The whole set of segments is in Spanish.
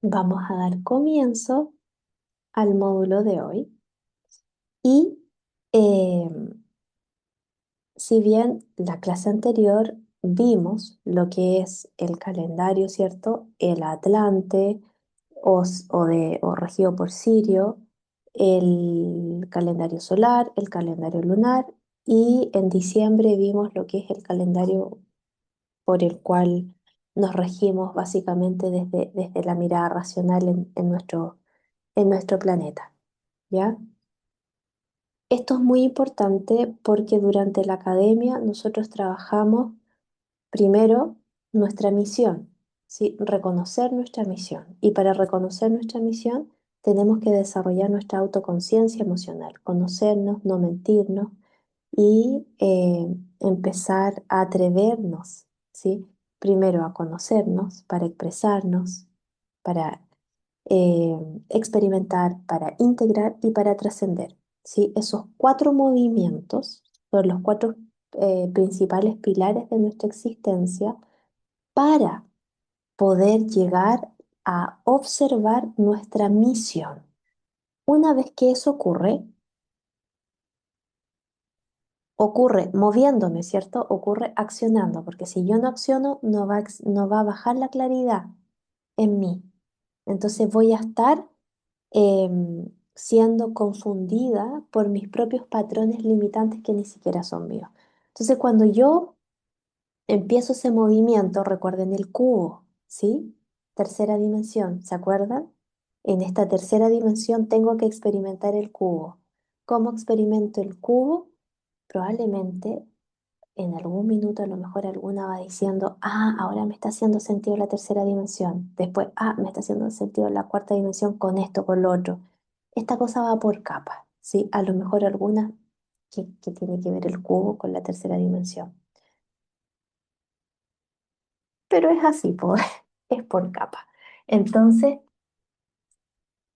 Vamos a dar comienzo al módulo de hoy y eh, si bien la clase anterior vimos lo que es el calendario, ¿cierto? El Atlante o regido por Sirio, el calendario solar, el calendario lunar y en diciembre vimos lo que es el calendario por el cual nos regimos básicamente desde la mirada racional en nuestro planeta, ¿ya? Esto es muy importante porque durante la academia nosotros trabajamos primero nuestra misión, ¿sí? Reconocer nuestra misión. Y para reconocer nuestra misión tenemos que desarrollar nuestra autoconciencia emocional, conocernos, no mentirnos y empezar a atrevernos, ¿sí? Primero a conocernos para expresarnos, para eh, experimentar, para integrar y para trascender, ¿sí? Esos cuatro movimientos son los cuatro principales pilares de nuestra existencia para poder llegar a observar nuestra misión. Una vez que eso ocurre moviéndome, ¿cierto? Ocurre accionando, porque si yo no acciono, no va a bajar la claridad en mí. Entonces voy a estar siendo confundida por mis propios patrones limitantes que ni siquiera son míos. Entonces, cuando yo empiezo ese movimiento, recuerden el cubo, ¿sí? Tercera dimensión, ¿se acuerdan? En esta tercera dimensión tengo que experimentar el cubo. ¿Cómo experimento el cubo? Probablemente en algún minuto a lo mejor alguna va diciendo, ahora me está haciendo sentido la tercera dimensión. Después, me está haciendo sentido la cuarta dimensión con esto, con lo otro. Esta cosa va por capas, ¿sí? A lo mejor alguna que tiene que ver el cubo con la tercera dimensión. Pero es así, es por capa. Entonces,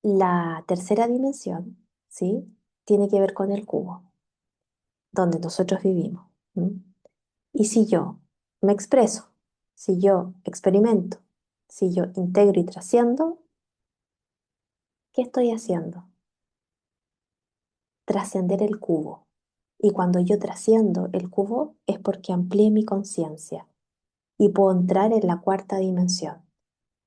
la tercera dimensión, ¿sí? Tiene que ver con el cubo, donde nosotros vivimos. ¿M? Y si yo me expreso, si yo experimento, si yo integro y trasciendo, ¿qué estoy haciendo? Trascender el cubo. Y cuando yo trasciendo el cubo es porque amplié mi conciencia y puedo entrar en la cuarta dimensión,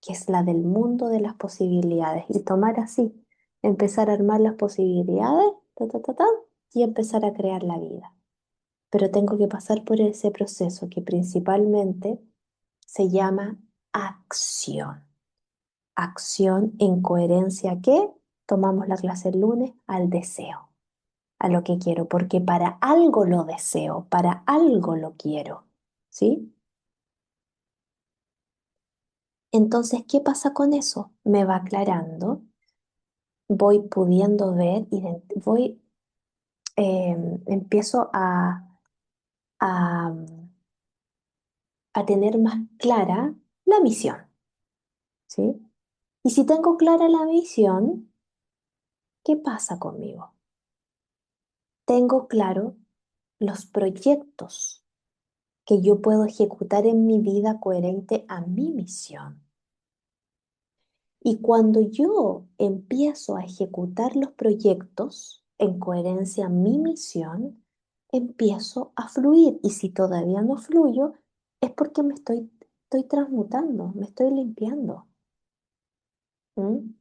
que es la del mundo de las posibilidades, y tomar así, empezar a armar las posibilidades, ta, ta, ta, ta, y empezar a crear la vida. Pero tengo que pasar por ese proceso que principalmente se llama acción. Acción en coherencia ¿a qué? Tomamos la clase el lunes al deseo, a lo que quiero, porque para algo lo deseo, para algo lo quiero, ¿sí? Entonces, ¿qué pasa con eso? Me va aclarando, voy pudiendo ver, empiezo a, a tener más clara la misión, ¿sí? Y si tengo clara la misión, ¿qué pasa conmigo? Tengo claro los proyectos que yo puedo ejecutar en mi vida coherente a mi misión. Y cuando yo empiezo a ejecutar los proyectos en coherencia a mi misión, empiezo a fluir. Y si todavía no fluyo, es porque estoy transmutando, me estoy limpiando. ¿Mm?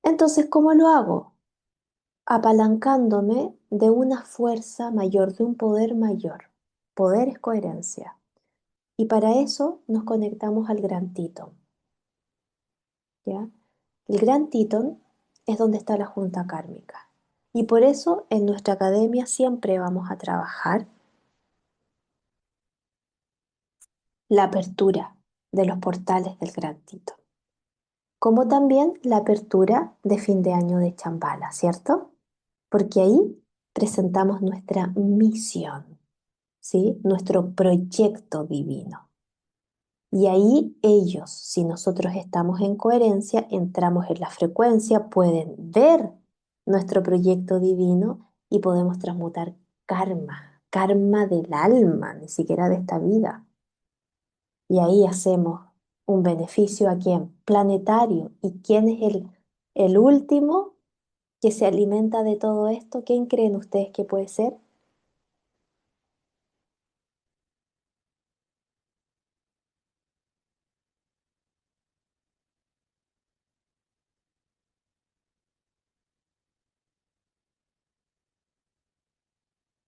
Entonces, ¿cómo lo hago? Apalancándome de una fuerza mayor, de un poder mayor. Poder es coherencia. Y para eso nos conectamos al gran Tito, ¿ya? El gran Titón es donde está la junta kármica. Y por eso en nuestra academia siempre vamos a trabajar la apertura de los portales del gran Titón, como también la apertura de fin de año de Chambala, ¿cierto? Porque ahí presentamos nuestra misión, ¿sí? Nuestro proyecto divino. Y ahí ellos, si nosotros estamos en coherencia, entramos en la frecuencia, pueden ver nuestro proyecto divino y podemos transmutar karma, karma del alma, ni siquiera de esta vida. Y ahí hacemos. ¿Un beneficio a quién? Planetario. ¿Y quién es el último que se alimenta de todo esto? ¿Quién creen ustedes que puede ser?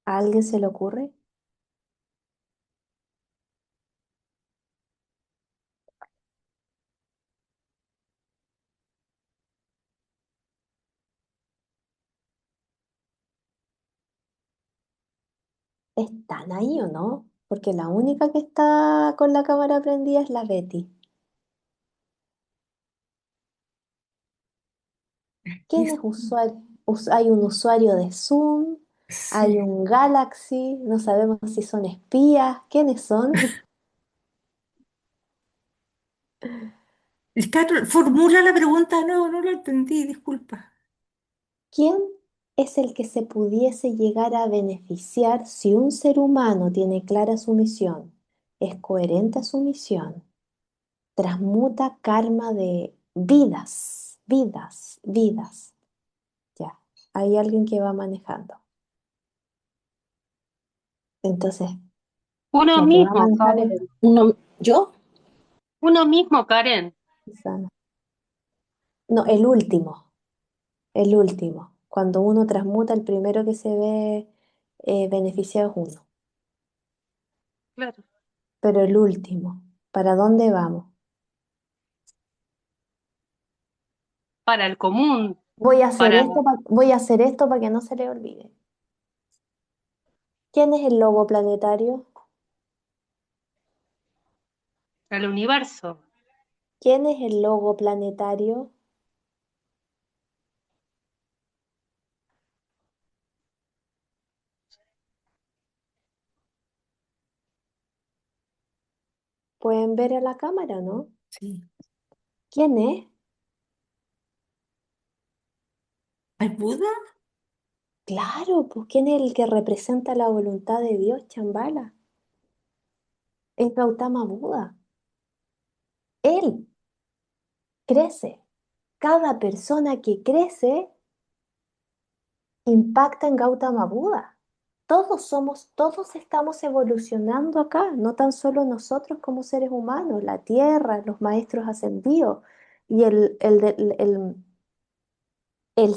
¿A alguien se le ocurre? ¿Están ahí o no? Porque la única que está con la cámara prendida es la Betty. ¿Quién Es- es usuario? Hay un usuario de Zoom, hay sí. un Galaxy, no sabemos si son espías, ¿quiénes son? Formula la pregunta, no, no la entendí, disculpa. ¿Quién es el que se pudiese llegar a beneficiar si un ser humano tiene clara su misión, es coherente a su misión, transmuta karma de vidas, vidas, vidas? Ya, hay alguien que va manejando. Entonces, Uno la que va a mismo, manejar es Karen. ¿yo? Uno mismo, Karen. Susana. No, el último. Cuando uno transmuta, el primero que se ve beneficiado es uno. Claro. Pero el último, ¿para dónde vamos? Para el común, para Voy a hacer esto para que no se le olvide. ¿Quién es el lobo planetario? el universo, ¿Quién es el logo planetario? Pueden ver a la cámara, ¿no? Sí. ¿Quién es? ¿Hay Buda? Claro, pues ¿quién es el que representa la voluntad de Dios, Chambala? Es Gautama Buda. Él crece. Cada persona que crece impacta en Gautama Buda. Todos estamos evolucionando acá, no tan solo nosotros como seres humanos, la Tierra, los maestros ascendidos y el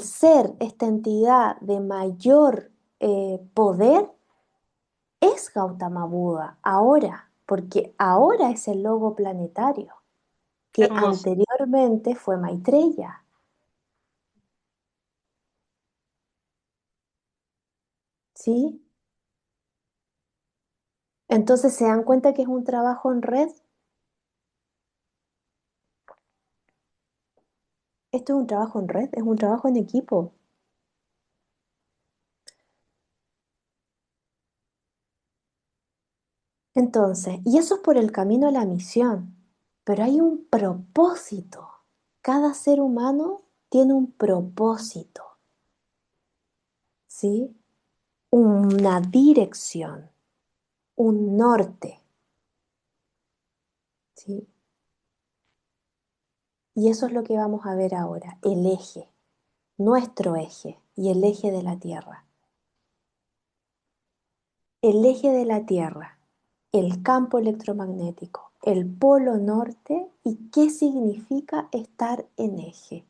ser, esta entidad de mayor poder, es Gautama Buda ahora, porque ahora es el logo planetario, qué que hermoso. anteriormente fue Maitreya, ¿sí? Entonces se dan cuenta que es un trabajo en red. Esto es un trabajo en red, es un trabajo en equipo. Entonces, y eso es por el camino a la misión, pero hay un propósito. Cada ser humano tiene un propósito, ¿sí? Una dirección, un norte, ¿sí? Y eso es lo que vamos a ver ahora, el eje, nuestro eje y el eje de la Tierra. El eje de la Tierra, el campo electromagnético, el polo norte y qué significa estar en eje.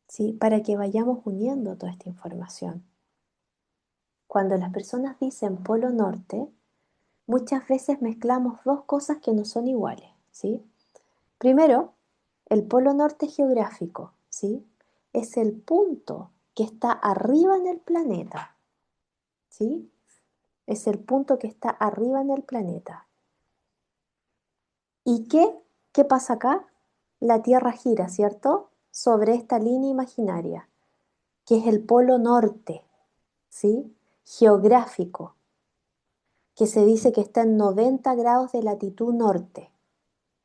¿Sí? Para que vayamos uniendo toda esta información. Cuando las personas dicen polo norte, muchas veces mezclamos dos cosas que no son iguales, ¿sí? Primero, el polo norte geográfico, ¿sí? Es el punto que está arriba en el planeta, ¿sí? Es el punto que está arriba en el planeta. ¿Y qué pasa acá? La Tierra gira, ¿cierto? Sobre esta línea imaginaria, que es el polo norte, ¿sí? Geográfico, que se dice que está en 90 grados de latitud norte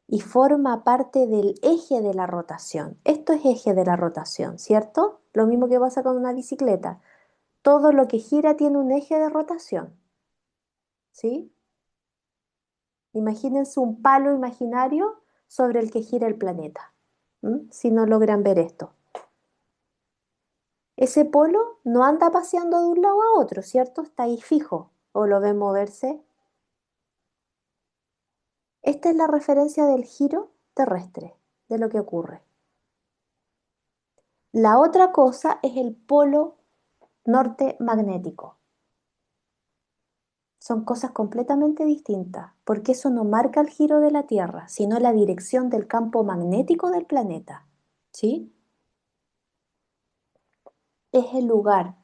y forma parte del eje de la rotación. Esto es eje de la rotación, ¿cierto? Lo mismo que pasa con una bicicleta. Todo lo que gira tiene un eje de rotación, ¿sí? Imagínense un palo imaginario sobre el que gira el planeta. Si no logran ver esto. Ese polo no anda paseando de un lado a otro, ¿cierto? Está ahí fijo. ¿O lo ven moverse? Esta es la referencia del giro terrestre, de lo que ocurre. La otra cosa es el polo norte magnético. Son cosas completamente distintas, porque eso no marca el giro de la Tierra, sino la dirección del campo magnético del planeta. ¿Sí? Es el lugar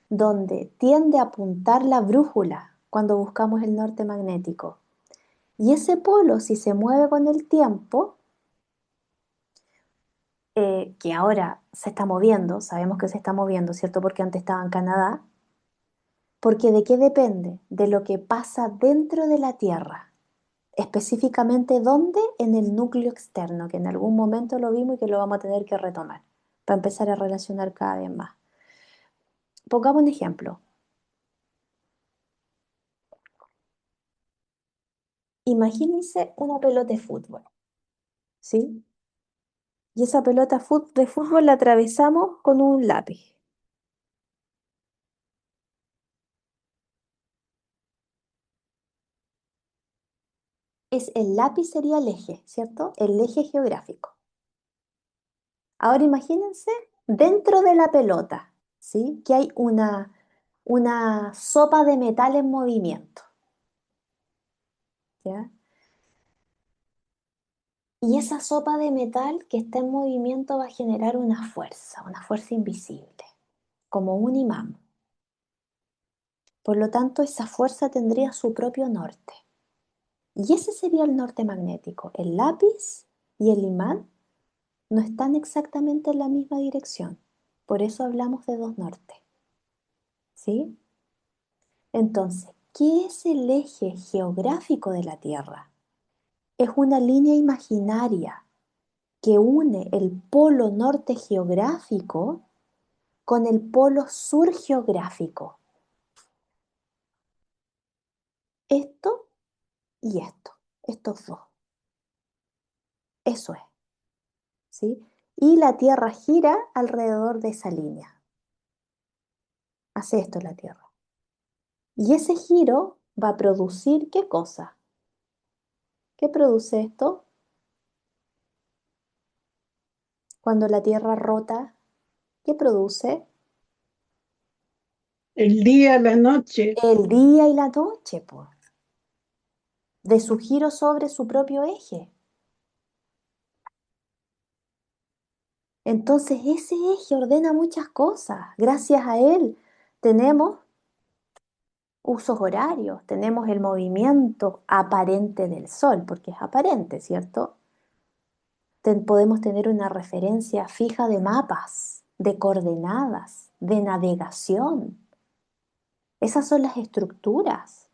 donde tiende a apuntar la brújula cuando buscamos el norte magnético. Y ese polo, si se mueve con el tiempo, que ahora se está moviendo, sabemos que se está moviendo, ¿cierto? Porque antes estaba en Canadá, porque ¿de qué depende? De lo que pasa dentro de la Tierra. Específicamente, ¿dónde? En el núcleo externo, que en algún momento lo vimos y que lo vamos a tener que retomar para empezar a relacionar cada vez más. Pongamos un ejemplo. Imagínense una pelota de fútbol, ¿sí? Y esa pelota de fútbol la atravesamos con un lápiz. El lápiz sería el eje, ¿cierto? El eje geográfico. Ahora imagínense dentro de la pelota, ¿sí? Que hay una sopa de metal en movimiento, ¿ya? Y esa sopa de metal que está en movimiento va a generar una fuerza invisible, como un imán. Por lo tanto, esa fuerza tendría su propio norte. Y ese sería el norte magnético. El lápiz y el imán no están exactamente en la misma dirección. Por eso hablamos de dos nortes. ¿Sí? Entonces, ¿qué es el eje geográfico de la Tierra? Es una línea imaginaria que une el polo norte geográfico con el polo sur geográfico. Esto y esto, estos dos. Eso es, ¿sí? Y la Tierra gira alrededor de esa línea. Hace esto la Tierra. Y ese giro va a producir ¿qué cosa? ¿Qué produce esto? Cuando la Tierra rota, ¿qué produce? El día, la noche. El día y la noche, pues, de su giro sobre su propio eje. Entonces ese eje ordena muchas cosas. Gracias a él tenemos usos horarios, tenemos el movimiento aparente del Sol, porque es aparente, ¿cierto? Podemos tener una referencia fija de mapas, de coordenadas, de navegación. Esas son las estructuras.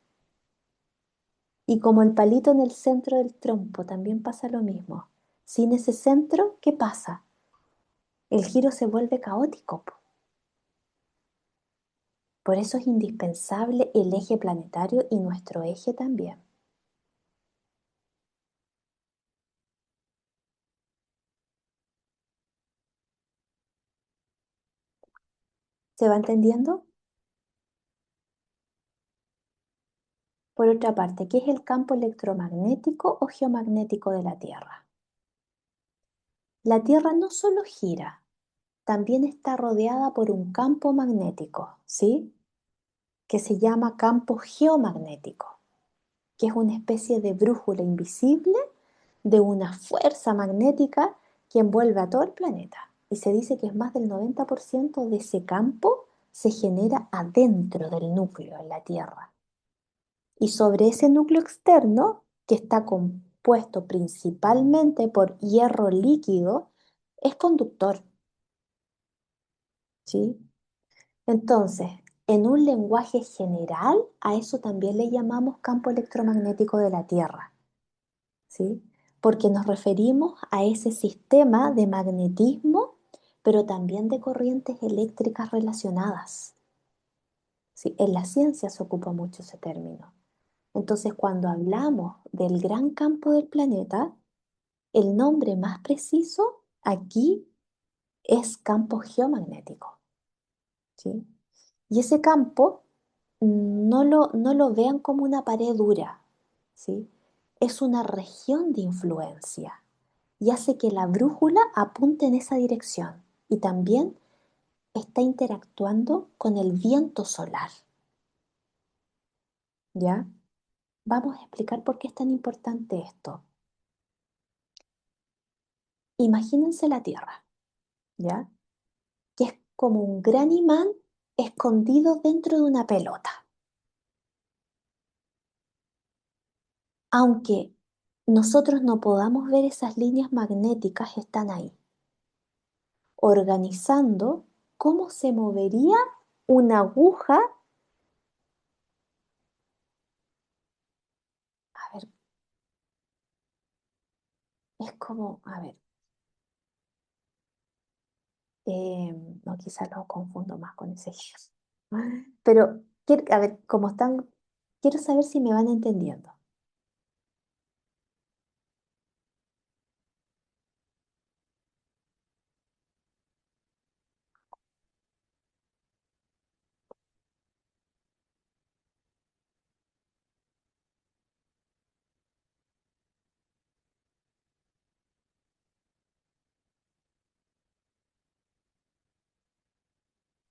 Y como el palito en el centro del trompo, también pasa lo mismo. Sin ese centro, ¿qué pasa? El giro se vuelve caótico. Por eso es indispensable el eje planetario y nuestro eje también. ¿Se va entendiendo? Por otra parte, ¿qué es el campo electromagnético o geomagnético de la Tierra? La Tierra no solo gira, también está rodeada por un campo magnético, ¿sí? Que se llama campo geomagnético, que es una especie de brújula invisible de una fuerza magnética que envuelve a todo el planeta. Y se dice que es más del 90% de ese campo se genera adentro del núcleo, en la Tierra. Y sobre ese núcleo externo, que está compuesto principalmente por hierro líquido, es conductor, ¿sí? Entonces, en un lenguaje general, a eso también le llamamos campo electromagnético de la Tierra, ¿sí? Porque nos referimos a ese sistema de magnetismo, pero también de corrientes eléctricas relacionadas, ¿sí? En la ciencia se ocupa mucho ese término. Entonces, cuando hablamos del gran campo del planeta, el nombre más preciso aquí es campo geomagnético, ¿sí? Y ese campo no lo vean como una pared dura, ¿sí? Es una región de influencia y hace que la brújula apunte en esa dirección y también está interactuando con el viento solar, ¿ya? Vamos a explicar por qué es tan importante esto. Imagínense la Tierra, ¿ya? Que es como un gran imán escondido dentro de una pelota. Aunque nosotros no podamos ver esas líneas magnéticas, están ahí, organizando cómo se movería una aguja. A ver, es como, a ver, no, quizás lo confundo más con ese giro. Pero, a ver, como están, quiero saber si me van entendiendo.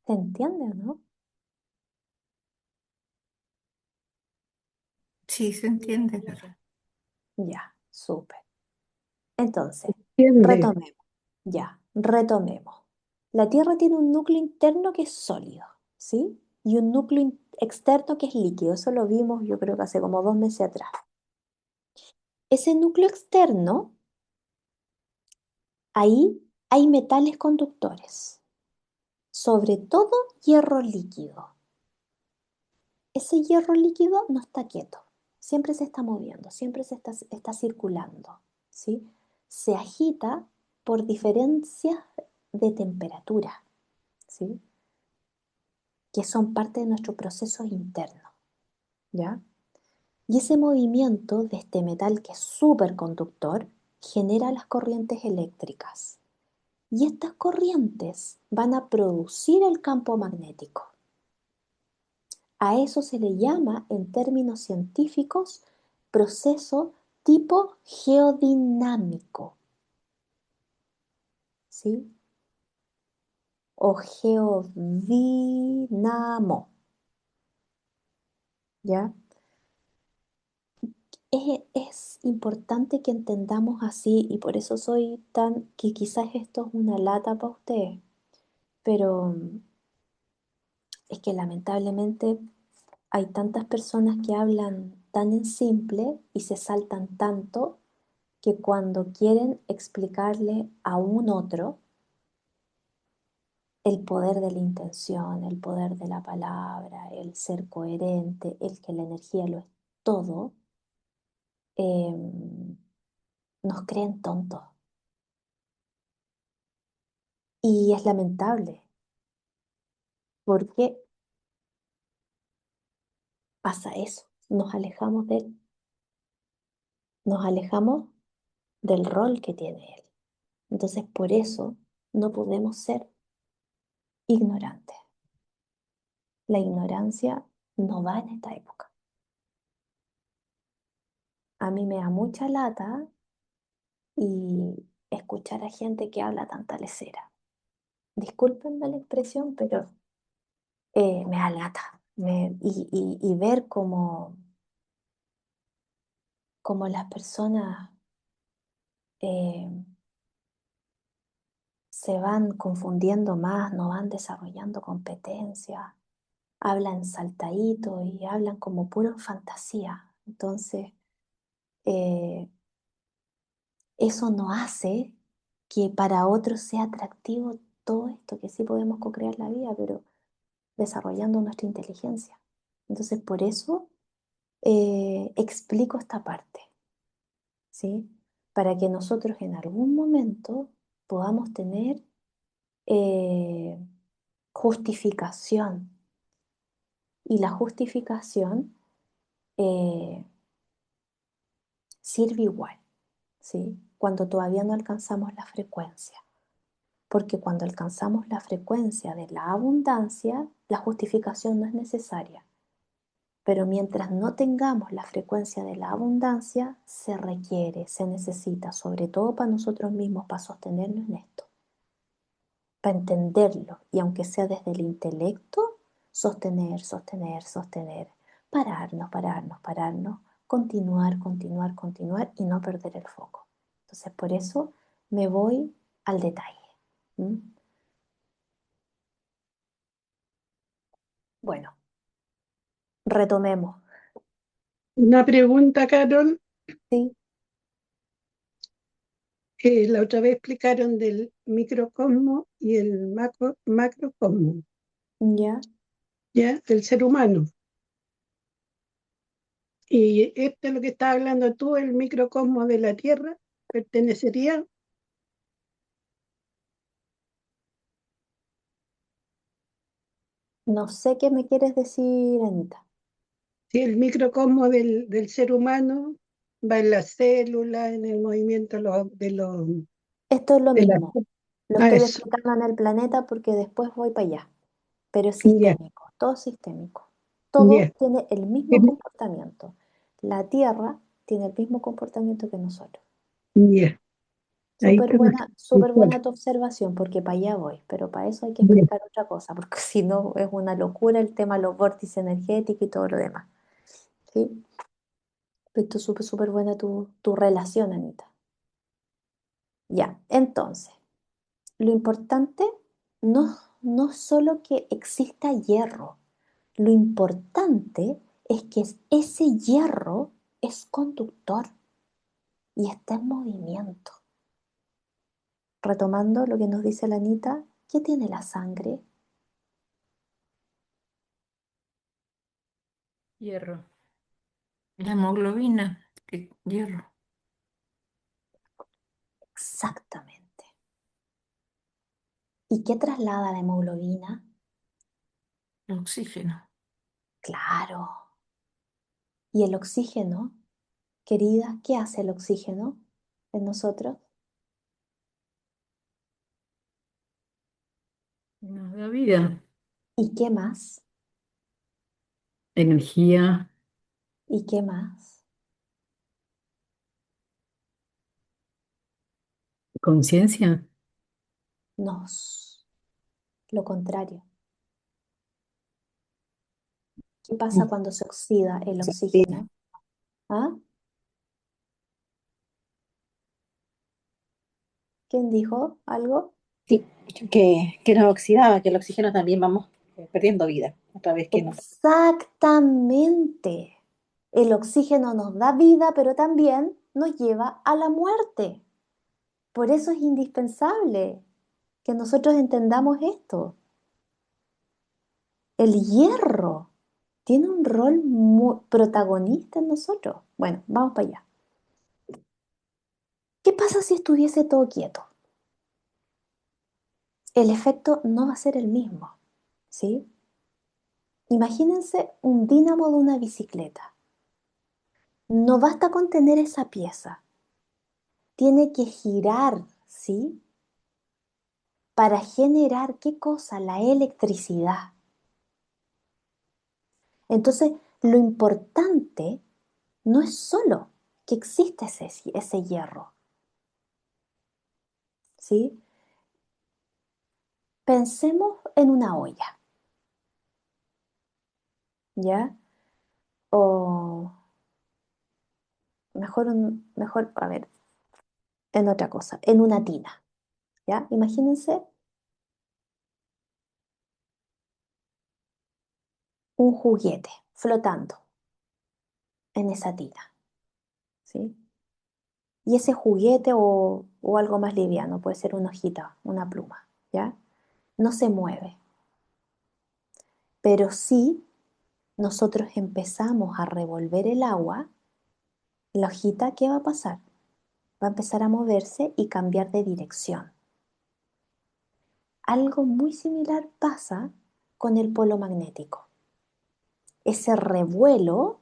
¿Se entiende o no? Sí, se entiende, Carla. Ya, súper. Entonces, Entiende. retomemos. Ya, retomemos. La Tierra tiene un núcleo interno que es sólido, ¿sí? Y un núcleo externo que es líquido. Eso lo vimos yo creo que hace como 2 meses atrás. Ese núcleo externo, ahí hay metales conductores, sobre todo hierro líquido. Ese hierro líquido no está quieto, siempre se está moviendo, siempre está circulando, ¿sí? Se agita por diferencias de temperatura, ¿sí? Que son parte de nuestro proceso interno, ¿ya? Y ese movimiento de este metal que es superconductor genera las corrientes eléctricas. Y estas corrientes van a producir el campo magnético. A eso se le llama, en términos científicos, proceso tipo geodinámico, ¿sí? O geodinamo, ¿ya? Es importante que entendamos así y por eso soy tan, que quizás esto es una lata para ustedes, pero es que lamentablemente hay tantas personas que hablan tan en simple y se saltan tanto que cuando quieren explicarle a un otro el poder de la intención, el poder de la palabra, el ser coherente, el que la energía lo es todo, em, nos creen tontos. Y es lamentable porque pasa eso, nos alejamos de él, nos alejamos del rol que tiene él. Entonces por eso no podemos ser ignorantes. La ignorancia no va en esta época. A mí me da mucha lata y escuchar a gente que habla tanta lesera. Discúlpenme la expresión, pero me da lata. Y ver cómo las personas eh, se van confundiendo más, no van desarrollando competencias, hablan saltadito y hablan como puro en fantasía. Entonces, eh, eso no hace que para otros sea atractivo todo esto, que sí podemos co-crear la vida, pero desarrollando nuestra inteligencia. Entonces, por eso explico esta parte, ¿sí? Para que nosotros en algún momento podamos tener eh, justificación. Y la justificación eh, sirve igual, ¿sí? Cuando todavía no alcanzamos la frecuencia. Porque cuando alcanzamos la frecuencia de la abundancia, la justificación no es necesaria. Pero mientras no tengamos la frecuencia de la abundancia, se requiere, se necesita, sobre todo para nosotros mismos, para sostenernos en esto, para entenderlo, y aunque sea desde el intelecto, sostener, sostener, sostener, pararnos, pararnos, pararnos, continuar, continuar, continuar y no perder el foco. Entonces, por eso me voy al detalle. ¿Mm? Bueno, retomemos. Una pregunta, Carol. ¿Sí? La otra vez explicaron del microcosmo y el macrocosmo, ¿Ya? ¿ya? Del ser humano. Y esto es lo que estás hablando tú, el microcosmo de la Tierra, pertenecería, No sé qué me quieres decir, Anita. si el microcosmo del ser humano va en las células, en el movimiento Esto es lo de las... mismo. Lo Ah, estoy eso, explicando en el planeta porque después voy para allá. Pero es ya, sistémico, todo sistémico. ya, Todo tiene el mismo comportamiento. La Tierra tiene el mismo comportamiento que nosotros. ya, ahí está más Súper claro. buena tu observación porque para allá voy, pero para eso hay que Ya, explicar otra cosa, porque si no es una locura el tema de los vórtices energéticos y todo lo demás. ¿Sí? Esto es súper, súper buena tu relación, Anita. Ya, entonces, lo importante no es solo que exista hierro, lo importante es que ese hierro es conductor y está en movimiento. Retomando lo que nos dice la Anita, ¿qué tiene la sangre? Hierro. La hemoglobina, hierro. Exactamente. ¿Y qué traslada la hemoglobina? El oxígeno. Claro. ¿Y el oxígeno, querida, qué hace el oxígeno en nosotros? Nos da vida, ¿Y qué más? energía, ¿Y qué más? conciencia. Nos, lo contrario. ¿Qué pasa cuando se oxida el oxígeno? ¿Ah? ¿Quién dijo algo? Sí, que nos oxidaba, que el oxígeno también vamos perdiendo vida, otra vez que no. Exactamente. El oxígeno nos da vida, pero también nos lleva a la muerte. Por eso es indispensable que nosotros entendamos esto. El hierro tiene un rol muy protagonista en nosotros. Bueno, vamos para allá. ¿Qué pasa si estuviese todo quieto? El efecto no va a ser el mismo, ¿sí? Imagínense un dínamo de una bicicleta. No basta con tener esa pieza, tiene que girar, ¿sí? Para generar, ¿qué cosa? La electricidad. Entonces, lo importante no es solo que exista ese hierro, ¿sí? Pensemos en una olla, ¿ya? O mejor, a ver, en otra cosa, en una tina, ¿ya? Imagínense un juguete flotando en esa tina, ¿sí? Y ese juguete o algo más liviano, puede ser una hojita, una pluma, ¿ya? No se mueve, pero sí nosotros empezamos a revolver el agua, la hojita, ¿qué va a pasar? Va a empezar a moverse y cambiar de dirección. Algo muy similar pasa con el polo magnético. Ese revuelo,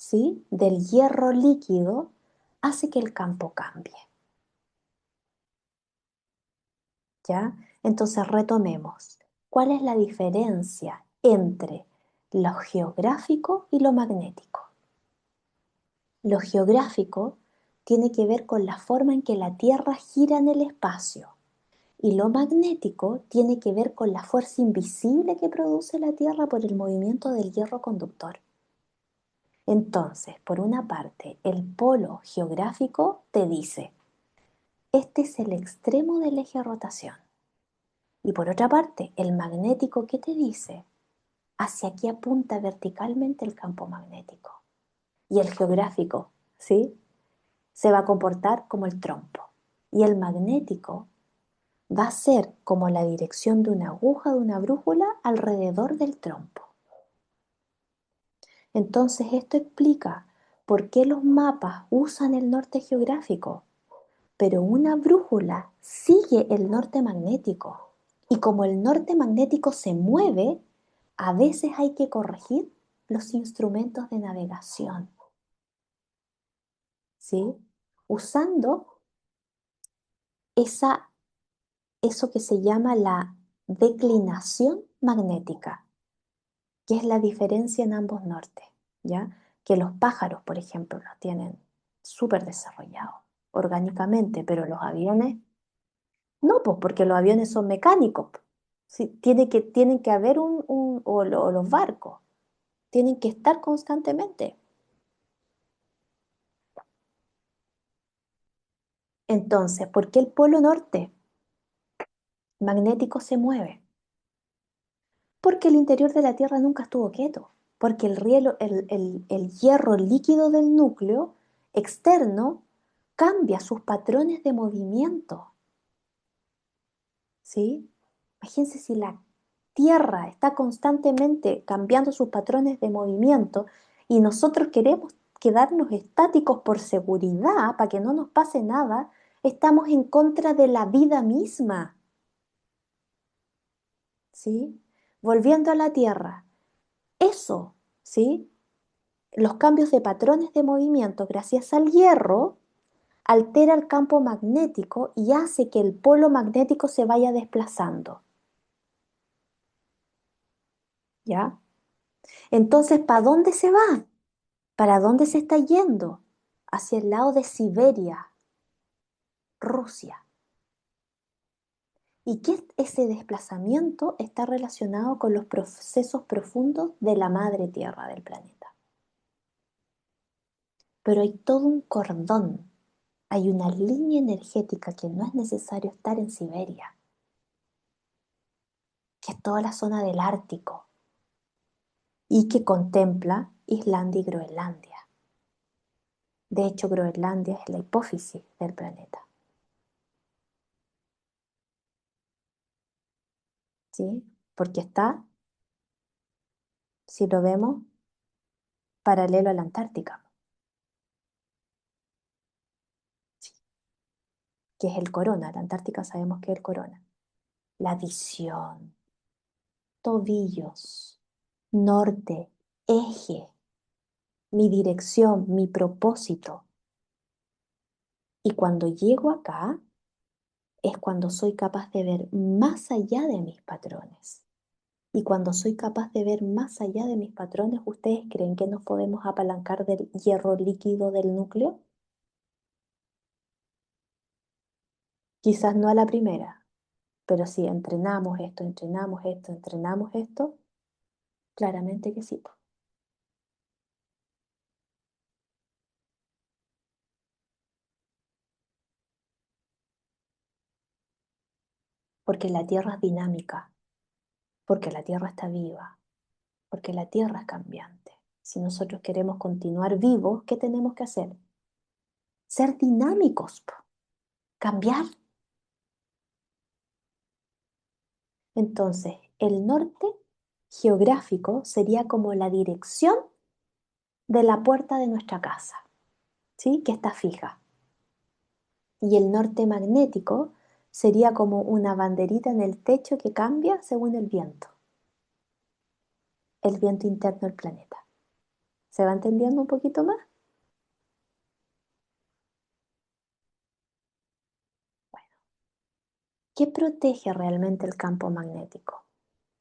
¿sí?, del hierro líquido hace que el campo cambie. ¿Ya? Entonces retomemos. ¿Cuál es la diferencia entre lo geográfico y lo magnético? Lo geográfico tiene que ver con la forma en que la Tierra gira en el espacio y lo magnético tiene que ver con la fuerza invisible que produce la Tierra por el movimiento del hierro conductor. Entonces, por una parte, el polo geográfico te dice, este es el extremo del eje de rotación. Y por otra parte, el magnético, ¿qué te dice? Hacia aquí apunta verticalmente el campo magnético. Y el geográfico, ¿sí?, se va a comportar como el trompo. Y el magnético va a ser como la dirección de una aguja de una brújula alrededor del trompo. Entonces esto explica por qué los mapas usan el norte geográfico, pero una brújula sigue el norte magnético. Y como el norte magnético se mueve, a veces hay que corregir los instrumentos de navegación, ¿sí?, usando eso que se llama la declinación magnética, que es la diferencia en ambos nortes, ¿ya? Que los pájaros, por ejemplo, los tienen súper desarrollados orgánicamente, pero los aviones no, pues porque los aviones son mecánicos. Sí, tienen que haber o los barcos, tienen que estar constantemente. Entonces, ¿por qué el polo norte magnético se mueve? Porque el interior de la Tierra nunca estuvo quieto, porque el hierro líquido del núcleo externo cambia sus patrones de movimiento, ¿sí? Imagínense si la Tierra está constantemente cambiando sus patrones de movimiento y nosotros queremos quedarnos estáticos por seguridad, para que no nos pase nada, estamos en contra de la vida misma, ¿sí? Volviendo a la Tierra, eso, ¿sí?, los cambios de patrones de movimiento gracias al hierro altera el campo magnético y hace que el polo magnético se vaya desplazando. ¿Ya? Entonces, ¿para dónde se va? ¿Para dónde se está yendo? Hacia el lado de Siberia, Rusia. ¿Y qué ese desplazamiento está relacionado con los procesos profundos de la madre tierra del planeta? Pero hay todo un cordón, hay una línea energética que no es necesario estar en Siberia, que es toda la zona del Ártico y que contempla Islandia y Groenlandia. De hecho, Groenlandia es la hipófisis del planeta. ¿Sí? Porque está, si lo vemos, paralelo a la Antártica, ¿sí?, que es el corona. La Antártica sabemos que es el corona. La visión, tobillos, norte, eje, mi dirección, mi propósito. Y cuando llego acá, es cuando soy capaz de ver más allá de mis patrones. Y cuando soy capaz de ver más allá de mis patrones, ¿ustedes creen que nos podemos apalancar del hierro líquido del núcleo? Quizás no a la primera, pero si entrenamos esto, claramente que sí, po. Porque la Tierra es dinámica, porque la Tierra está viva, porque la Tierra es cambiante. Si nosotros queremos continuar vivos, ¿qué tenemos que hacer? Ser dinámicos, po. Cambiar. Entonces, el norte geográfico sería como la dirección de la puerta de nuestra casa, ¿sí?, que está fija. Y el norte magnético sería como una banderita en el techo que cambia según el viento interno del planeta. ¿Se va entendiendo un poquito más? Bueno, ¿qué protege realmente el campo magnético?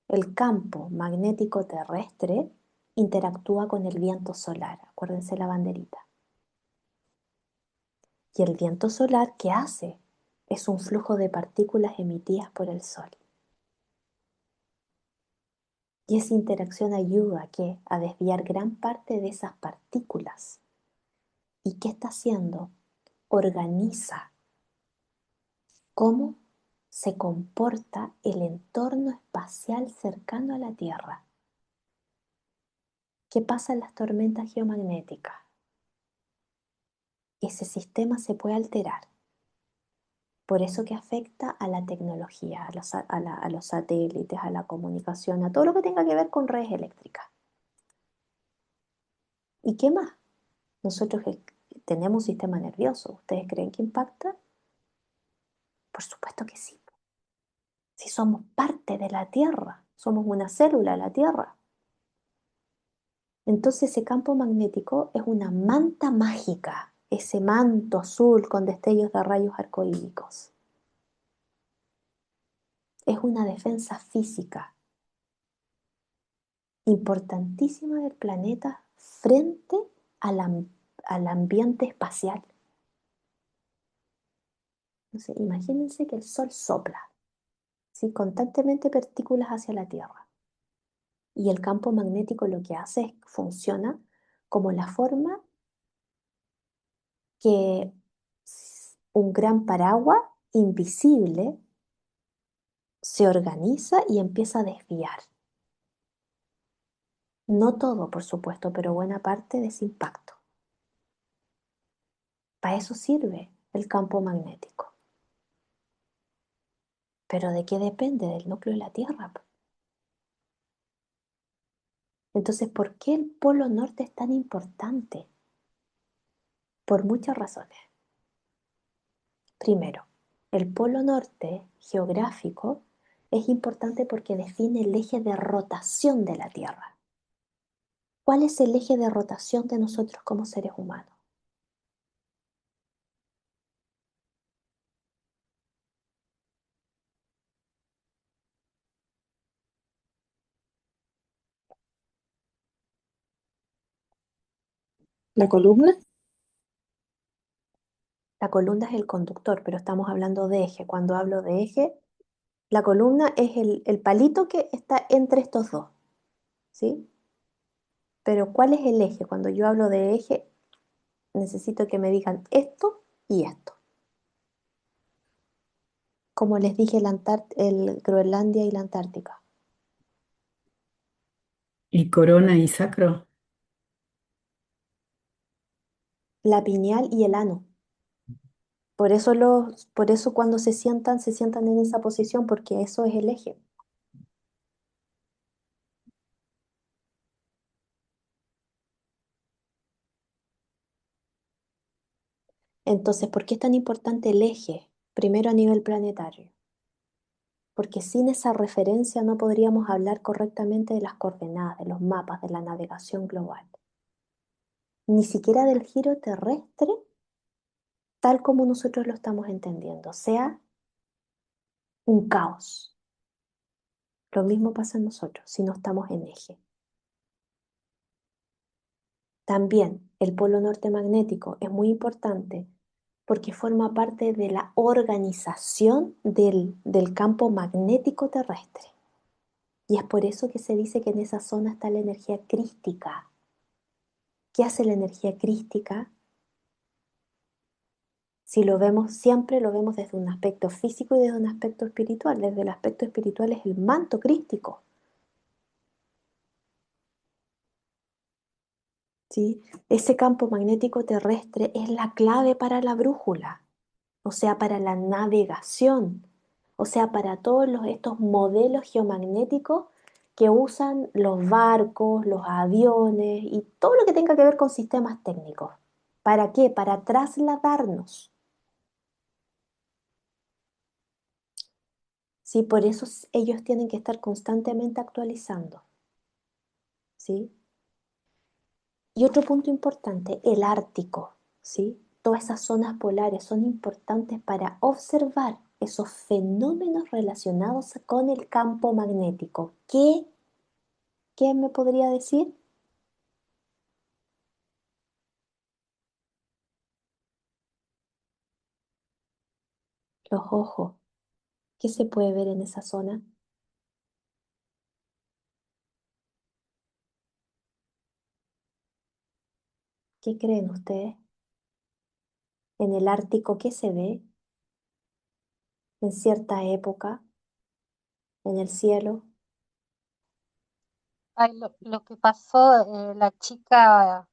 El campo magnético terrestre interactúa con el viento solar, acuérdense la banderita. Y el viento solar, ¿qué hace? Es un flujo de partículas emitidas por el Sol. Y esa interacción ayuda a desviar gran parte de esas partículas. ¿Y qué está haciendo? Organiza cómo se comporta el entorno espacial cercano a la Tierra. ¿Qué pasa en las tormentas geomagnéticas? Ese sistema se puede alterar. Por eso que afecta a la tecnología, a los satélites, a la comunicación, a todo lo que tenga que ver con redes eléctricas. ¿Y qué más? Nosotros tenemos un sistema nervioso. ¿Ustedes creen que impacta? Por supuesto que sí. Si somos parte de la Tierra, somos una célula de la Tierra. Entonces ese campo magnético es una manta mágica, ese manto azul con destellos de rayos arcoíris. Es una defensa física importantísima del planeta frente al ambiente espacial. Entonces, imagínense que el Sol sopla, ¿sí? Constantemente partículas hacia la Tierra. Y el campo magnético lo que hace es funciona como la forma que un gran paraguas invisible se organiza y empieza a desviar. No todo, por supuesto, pero buena parte de ese impacto. Para eso sirve el campo magnético. ¿Pero de qué depende? Del núcleo de la Tierra. Entonces, ¿por qué el polo norte es tan importante? Por muchas razones. Primero, el polo norte geográfico es importante porque define el eje de rotación de la Tierra. ¿Cuál es el eje de rotación de nosotros como seres humanos? ¿La columna? La columna es el conductor, pero estamos hablando de eje. Cuando hablo de eje, la columna es el palito que está entre estos dos, ¿sí? Pero ¿cuál es el eje? Cuando yo hablo de eje, necesito que me digan esto y esto. Como les dije, el Groenlandia y la Antártica. ¿Y corona y sacro? La pineal y el ano. Por eso cuando se sientan en esa posición, porque eso es el eje. Entonces, ¿por qué es tan importante el eje? Primero a nivel planetario. Porque sin esa referencia no podríamos hablar correctamente de las coordenadas, de los mapas, de la navegación global. Ni siquiera del giro terrestre tal como nosotros lo estamos entendiendo, o sea, un caos. Lo mismo pasa en nosotros si no estamos en eje. También el polo norte magnético es muy importante porque forma parte de la organización del campo magnético terrestre. Y es por eso que se dice que en esa zona está la energía crística. ¿Qué hace la energía crística? Si lo vemos, siempre lo vemos desde un aspecto físico y desde un aspecto espiritual. Desde el aspecto espiritual es el manto crístico, ¿sí? Ese campo magnético terrestre es la clave para la brújula, o sea, para la navegación, o sea, para todos estos modelos geomagnéticos que usan los barcos, los aviones y todo lo que tenga que ver con sistemas técnicos. ¿Para qué? Para trasladarnos. ¿Sí? Por eso ellos tienen que estar constantemente actualizando, ¿sí? Y otro punto importante, el Ártico, ¿sí? Todas esas zonas polares son importantes para observar esos fenómenos relacionados con el campo magnético. ¿Qué me podría decir? Los ojos. ¿Qué se puede ver en esa zona? ¿Qué creen ustedes? En el Ártico, ¿qué se ve en cierta época en el cielo? Ay, lo que pasó, la chica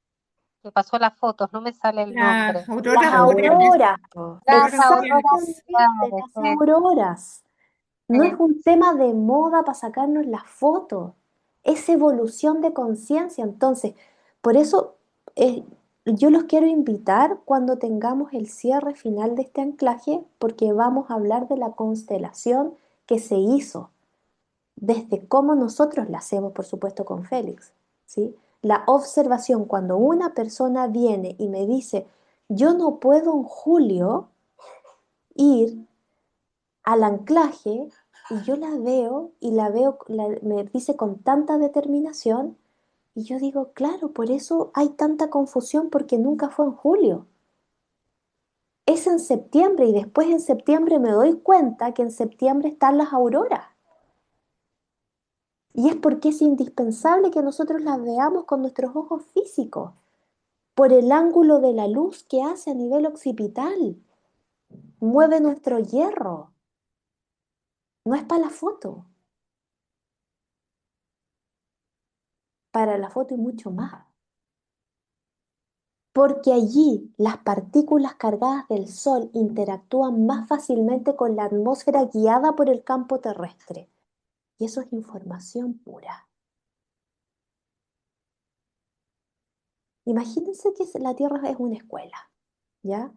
que pasó las fotos, no me sale el Las nombre. Las auroras boreales. auroras, po. Las Auroras boreales. auroras Exactamente, boreales, las auroras. No es sí. un tema de moda para sacarnos las fotos, es evolución de conciencia. Entonces, por eso yo los quiero invitar cuando tengamos el cierre final de este anclaje, porque vamos a hablar de la constelación que se hizo, desde cómo nosotros la hacemos, por supuesto, con Félix, ¿sí? La observación, cuando una persona viene y me dice, yo no puedo en julio ir al anclaje y yo la veo, me dice con tanta determinación y yo digo, claro, por eso hay tanta confusión porque nunca fue en julio. Es en septiembre y después en septiembre me doy cuenta que en septiembre están las auroras. Y es porque es indispensable que nosotros las veamos con nuestros ojos físicos, por el ángulo de la luz que hace a nivel occipital. Mueve nuestro hierro. No es para la foto, para la foto y mucho más. Porque allí las partículas cargadas del Sol interactúan más fácilmente con la atmósfera guiada por el campo terrestre. Y eso es información pura. Imagínense que la Tierra es una escuela, ¿ya?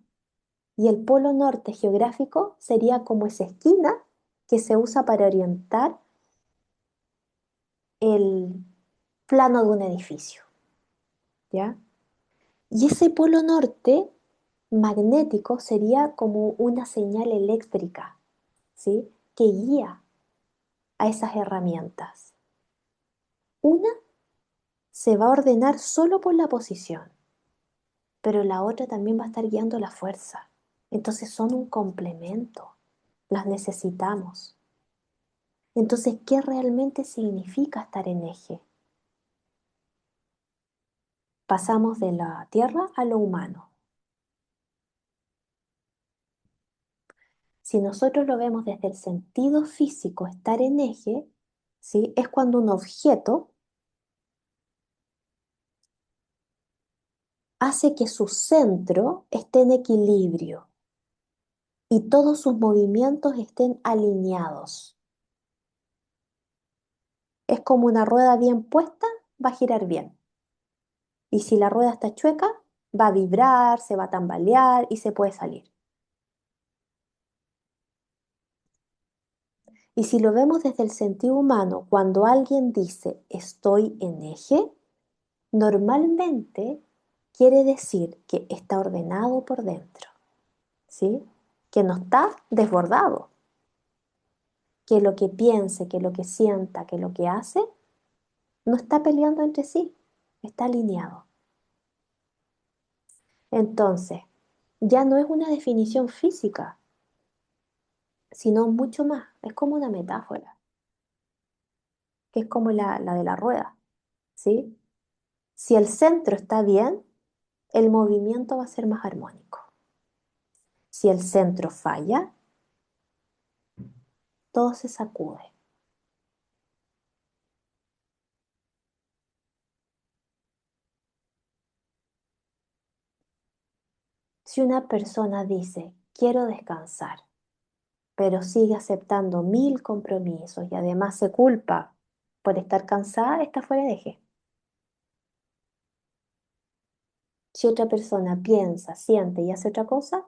Y el polo norte geográfico sería como esa esquina que se usa para orientar el plano de un edificio, ¿ya? Y ese polo norte magnético sería como una señal eléctrica, ¿sí? Que guía a esas herramientas. Una se va a ordenar solo por la posición, pero la otra también va a estar guiando la fuerza. Entonces son un complemento, las necesitamos. Entonces, ¿qué realmente significa estar en eje? Pasamos de la tierra a lo humano. Si nosotros lo vemos desde el sentido físico, estar en eje, ¿sí? Es cuando un objeto hace que su centro esté en equilibrio y todos sus movimientos estén alineados. Es como una rueda bien puesta, va a girar bien. Y si la rueda está chueca, va a vibrar, se va a tambalear y se puede salir. Y si lo vemos desde el sentido humano, cuando alguien dice estoy en eje, normalmente quiere decir que está ordenado por dentro, ¿sí? Que no está desbordado, que lo que piense, que lo que sienta, que lo que hace, no está peleando entre sí, está alineado. Entonces, ya no es una definición física, sino mucho más, es como una metáfora, que es como la de la rueda, ¿sí? Si el centro está bien, el movimiento va a ser más armónico. Si el centro falla, todo se sacude. Si una persona dice, quiero descansar, pero sigue aceptando 1000 compromisos y además se culpa por estar cansada, está fuera de eje. Si otra persona piensa, siente y hace otra cosa,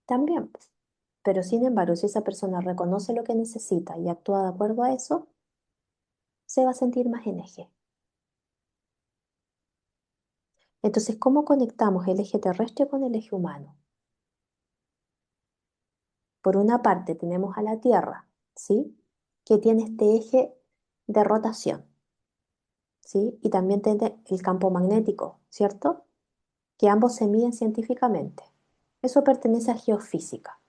también. Pero sin embargo, si esa persona reconoce lo que necesita y actúa de acuerdo a eso, se va a sentir más en eje. Entonces, ¿cómo conectamos el eje terrestre con el eje humano? Por una parte tenemos a la Tierra, ¿sí? Que tiene este eje de rotación, ¿sí? Y también tiene el campo magnético, ¿cierto? Que ambos se miden científicamente. Eso pertenece a geofísica,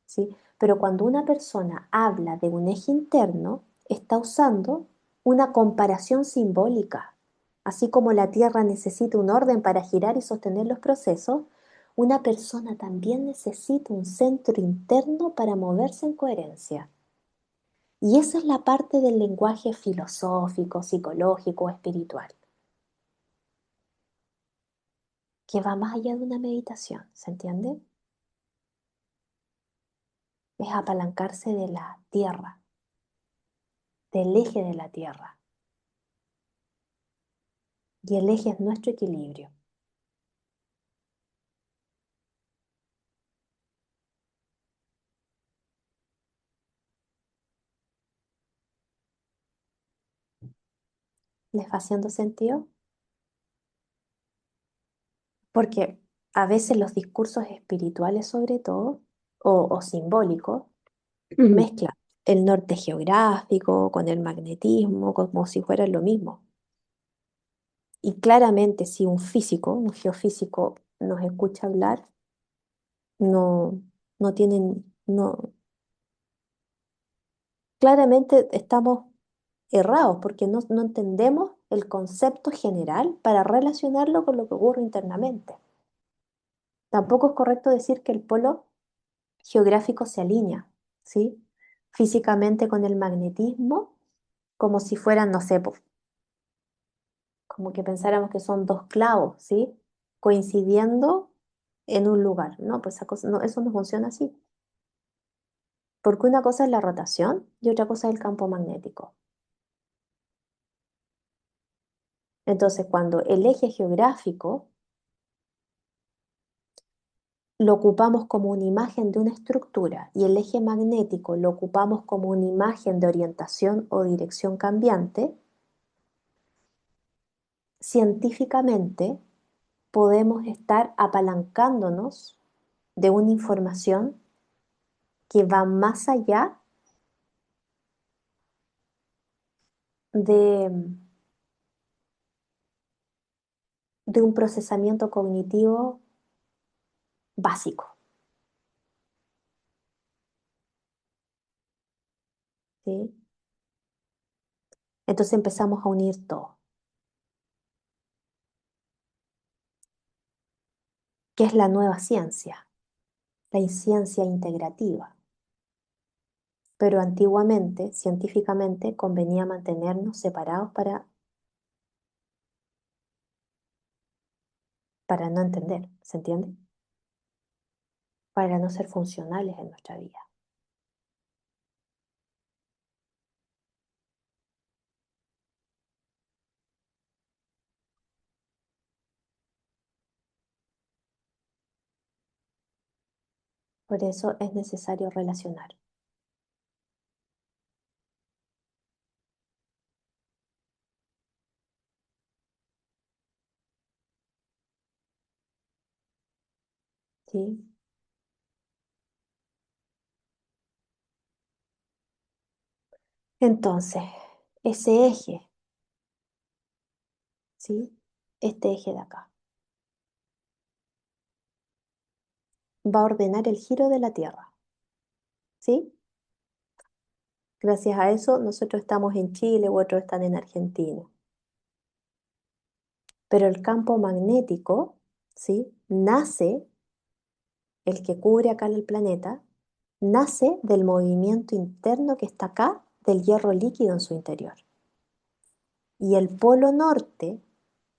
¿sí? Pero cuando una persona habla de un eje interno, está usando una comparación simbólica. Así como la Tierra necesita un orden para girar y sostener los procesos, una persona también necesita un centro interno para moverse en coherencia. Y esa es la parte del lenguaje filosófico, psicológico, espiritual, que va más allá de una meditación, ¿se entiende? Es apalancarse de la Tierra, del eje de la Tierra. Y el eje es nuestro equilibrio. ¿Les va haciendo sentido? Porque a veces los discursos espirituales, sobre todo, o simbólicos, mezclan el norte geográfico con el magnetismo, como si fueran lo mismo. Y claramente, si un físico, un geofísico, nos escucha hablar, no, no tienen, no, claramente estamos errados porque no entendemos el concepto general para relacionarlo con lo que ocurre internamente. Tampoco es correcto decir que el polo geográfico se alinea, ¿sí? Físicamente con el magnetismo, como si fueran, no sé, como que pensáramos que son dos clavos, ¿sí? Coincidiendo en un lugar. No, pues eso no funciona así. Porque una cosa es la rotación y otra cosa es el campo magnético. Entonces, cuando el eje geográfico lo ocupamos como una imagen de una estructura y el eje magnético lo ocupamos como una imagen de orientación o dirección cambiante, científicamente podemos estar apalancándonos de una información que va más allá de, de un procesamiento cognitivo básico, ¿sí? Entonces empezamos a unir todo, que es la nueva ciencia, la ciencia integrativa. Pero antiguamente, científicamente, convenía mantenernos separados para no entender, ¿se entiende? Para no ser funcionales en nuestra vida. Por eso es necesario relacionar. ¿Sí? Entonces, ese eje, ¿sí? Este eje de acá, va a ordenar el giro de la Tierra, ¿sí? Gracias a eso nosotros estamos en Chile u otros están en Argentina. Pero el campo magnético, ¿sí? Nace, el que cubre acá el planeta, nace del movimiento interno que está acá del hierro líquido en su interior. Y el polo norte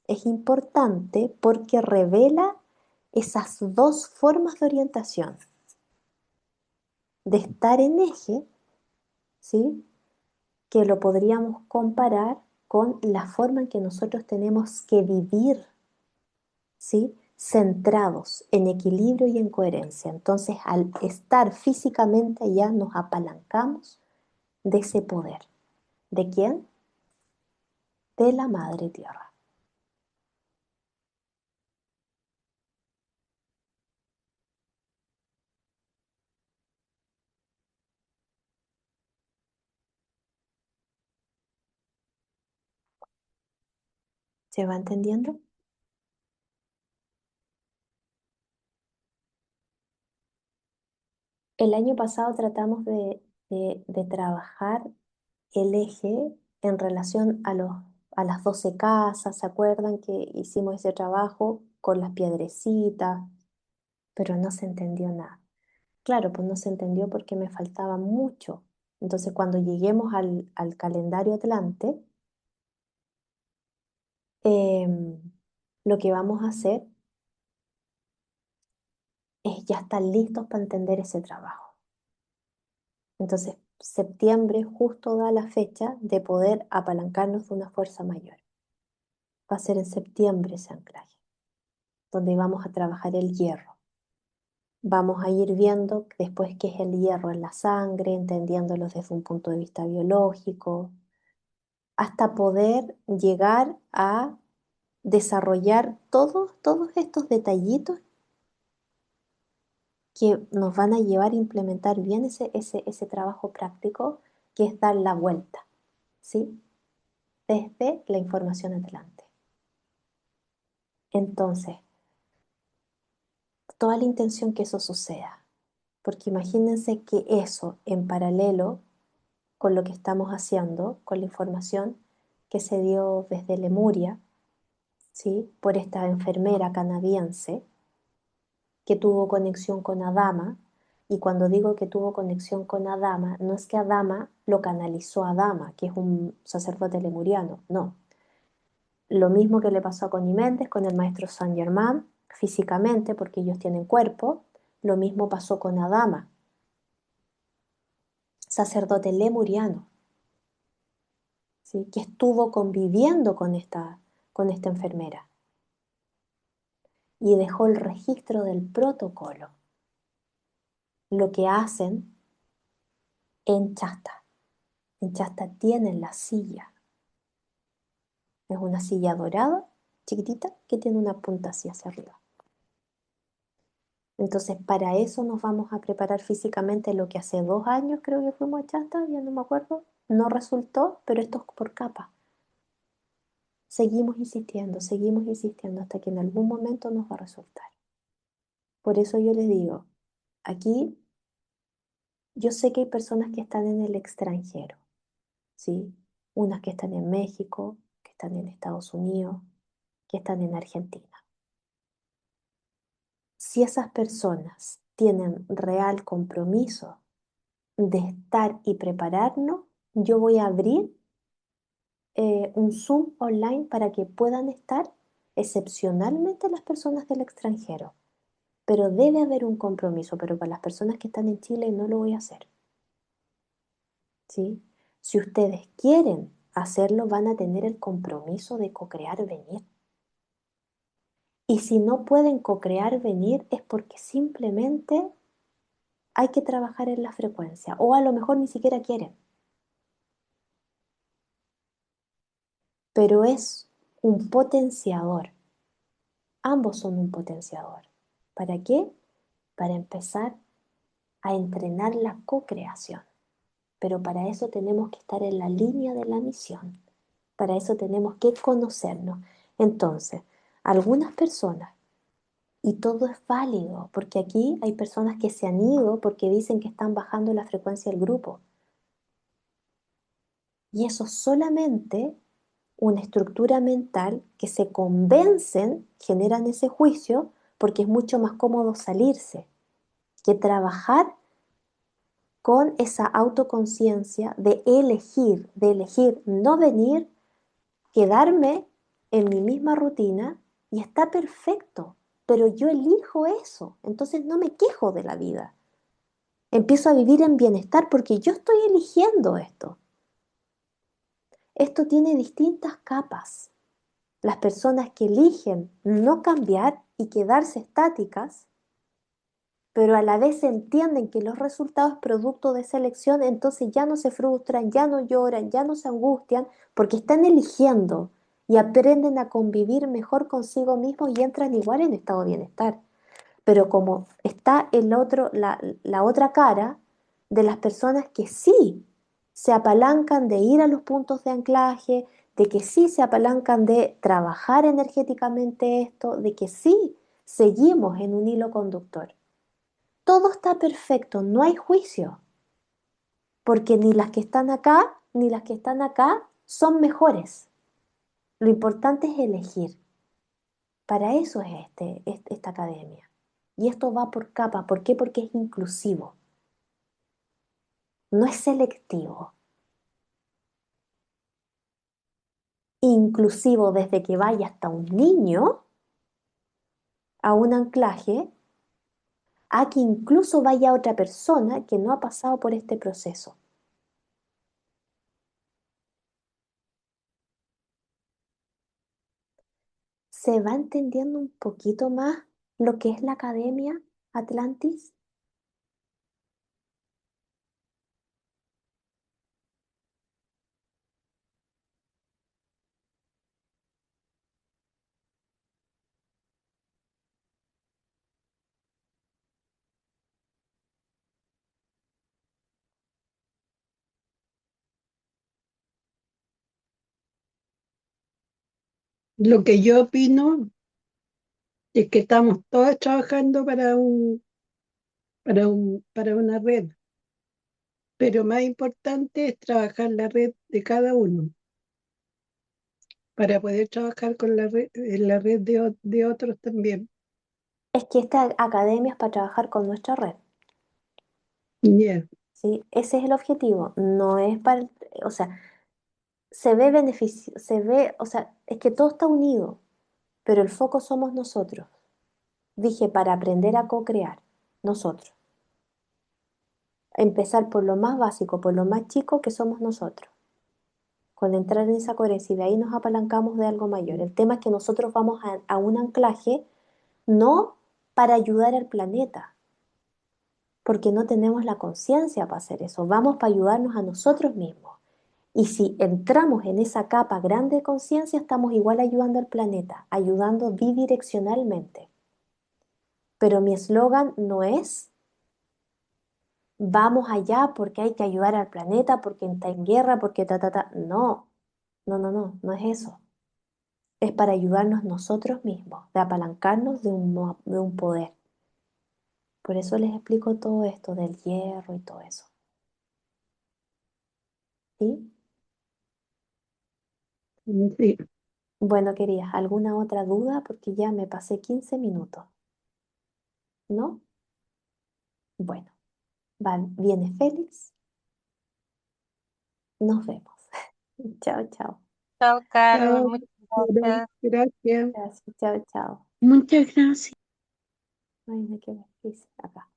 es importante porque revela esas dos formas de orientación, de estar en eje, ¿sí? Que lo podríamos comparar con la forma en que nosotros tenemos que vivir, ¿sí? Centrados en equilibrio y en coherencia. Entonces, al estar físicamente allá, nos apalancamos de ese poder. ¿De quién? De la Madre Tierra. ¿Se va entendiendo? El año pasado tratamos de trabajar el eje en relación a las 12 casas. ¿Se acuerdan que hicimos ese trabajo con las piedrecitas? Pero no se entendió nada. Claro, pues no se entendió porque me faltaba mucho. Entonces, cuando lleguemos al calendario Atlante, em, lo que vamos a hacer es ya estar listos para entender ese trabajo. Entonces, septiembre justo da la fecha de poder apalancarnos de una fuerza mayor. Va a ser en septiembre ese anclaje, donde vamos a trabajar el hierro. Vamos a ir viendo después qué es el hierro en la sangre, entendiéndolo desde un punto de vista biológico, hasta poder llegar a desarrollar todos estos detallitos que nos van a llevar a implementar bien ese trabajo práctico, que es dar la vuelta, ¿sí? Desde la información adelante. Entonces, toda la intención que eso suceda, porque imagínense que eso en paralelo con lo que estamos haciendo, con la información que se dio desde Lemuria, ¿sí? Por esta enfermera canadiense que tuvo conexión con Adama, y cuando digo que tuvo conexión con Adama, no es que Adama lo canalizó a Adama, que es un sacerdote lemuriano, no. Lo mismo que le pasó a Connie Méndez con el maestro Saint Germain, físicamente, porque ellos tienen cuerpo, lo mismo pasó con Adama, sacerdote lemuriano, ¿sí? Que estuvo conviviendo con esta enfermera y dejó el registro del protocolo, lo que hacen en Chasta. En Chasta tienen la silla, es una silla dorada, chiquitita, que tiene una punta así hacia arriba. Entonces, para eso nos vamos a preparar físicamente. Lo que hace 2 años creo que fuimos a Chasta, ya no me acuerdo, no resultó, pero esto es por capa. Seguimos insistiendo hasta que en algún momento nos va a resultar. Por eso yo les digo, aquí yo sé que hay personas que están en el extranjero, ¿sí? Unas que están en México, que están en Estados Unidos, que están en Argentina. Si esas personas tienen real compromiso de estar y prepararnos, yo voy a abrir un Zoom online para que puedan estar excepcionalmente las personas del extranjero. Pero debe haber un compromiso, pero para las personas que están en Chile no lo voy a hacer, ¿sí? Si ustedes quieren hacerlo, van a tener el compromiso de co-crear venir. Y si no pueden co-crear venir es porque simplemente hay que trabajar en la frecuencia, o a lo mejor ni siquiera quieren. Pero es un potenciador. Ambos son un potenciador. ¿Para qué? Para empezar a entrenar la co-creación. Pero para eso tenemos que estar en la línea de la misión. Para eso tenemos que conocernos. Entonces, algunas personas, y todo es válido, porque aquí hay personas que se han ido porque dicen que están bajando la frecuencia del grupo. Y eso solamente una estructura mental que se convencen, generan ese juicio, porque es mucho más cómodo salirse que trabajar con esa autoconciencia de elegir no venir, quedarme en mi misma rutina y está perfecto, pero yo elijo eso, entonces no me quejo de la vida. Empiezo a vivir en bienestar porque yo estoy eligiendo esto. Esto tiene distintas capas. Las personas que eligen no cambiar y quedarse estáticas pero a la vez entienden que los resultados producto de esa elección, entonces ya no se frustran, ya no lloran, ya no se angustian, porque están eligiendo y aprenden a convivir mejor consigo mismos y entran igual en estado de bienestar. Pero como está el otro, la otra cara de las personas que sí se apalancan de ir a los puntos de anclaje, de que sí se apalancan de trabajar energéticamente esto, de que sí seguimos en un hilo conductor. Todo está perfecto, no hay juicio, porque ni las que están acá ni las que están acá son mejores. Lo importante es elegir. Para eso es esta academia. Y esto va por capa. ¿Por qué? Porque es inclusivo, no es selectivo. Inclusivo desde que vaya hasta un niño a un anclaje, a que incluso vaya otra persona que no ha pasado por este proceso. ¿Se va entendiendo un poquito más lo que es la Academia Atlantis? Lo que yo opino es que estamos todos trabajando para una red, pero más importante es trabajar la red de cada uno para poder trabajar con la red, en la red de otros también. Es que esta academia es para trabajar con nuestra red, Ya. ¿sí? Ese es el objetivo, no es para, o sea, se ve beneficio, se ve, o sea, es que todo está unido, pero el foco somos nosotros. Dije, para aprender a co-crear, nosotros. Empezar por lo más básico, por lo más chico que somos nosotros, con entrar en esa coherencia y de ahí nos apalancamos de algo mayor. El tema es que nosotros vamos a un anclaje no para ayudar al planeta, porque no tenemos la conciencia para hacer eso, vamos para ayudarnos a nosotros mismos. Y si entramos en esa capa grande de conciencia, estamos igual ayudando al planeta, ayudando bidireccionalmente. Pero mi eslogan no es vamos allá porque hay que ayudar al planeta, porque está en guerra, porque ta, ta, ta. No, no es eso. Es para ayudarnos nosotros mismos, de apalancarnos de un poder. Por eso les explico todo esto del hierro y todo eso. ¿Sí? Sí. Bueno, querías, ¿alguna otra duda? Porque ya me pasé 15 minutos, ¿no? Bueno, viene Félix, nos vemos. Chao, chao. Chao, Carol, Chao, muchas Flora. gracias. Gracias. Gracias, chao, chao. Muchas gracias. Ay, no hay que ver, dice acá.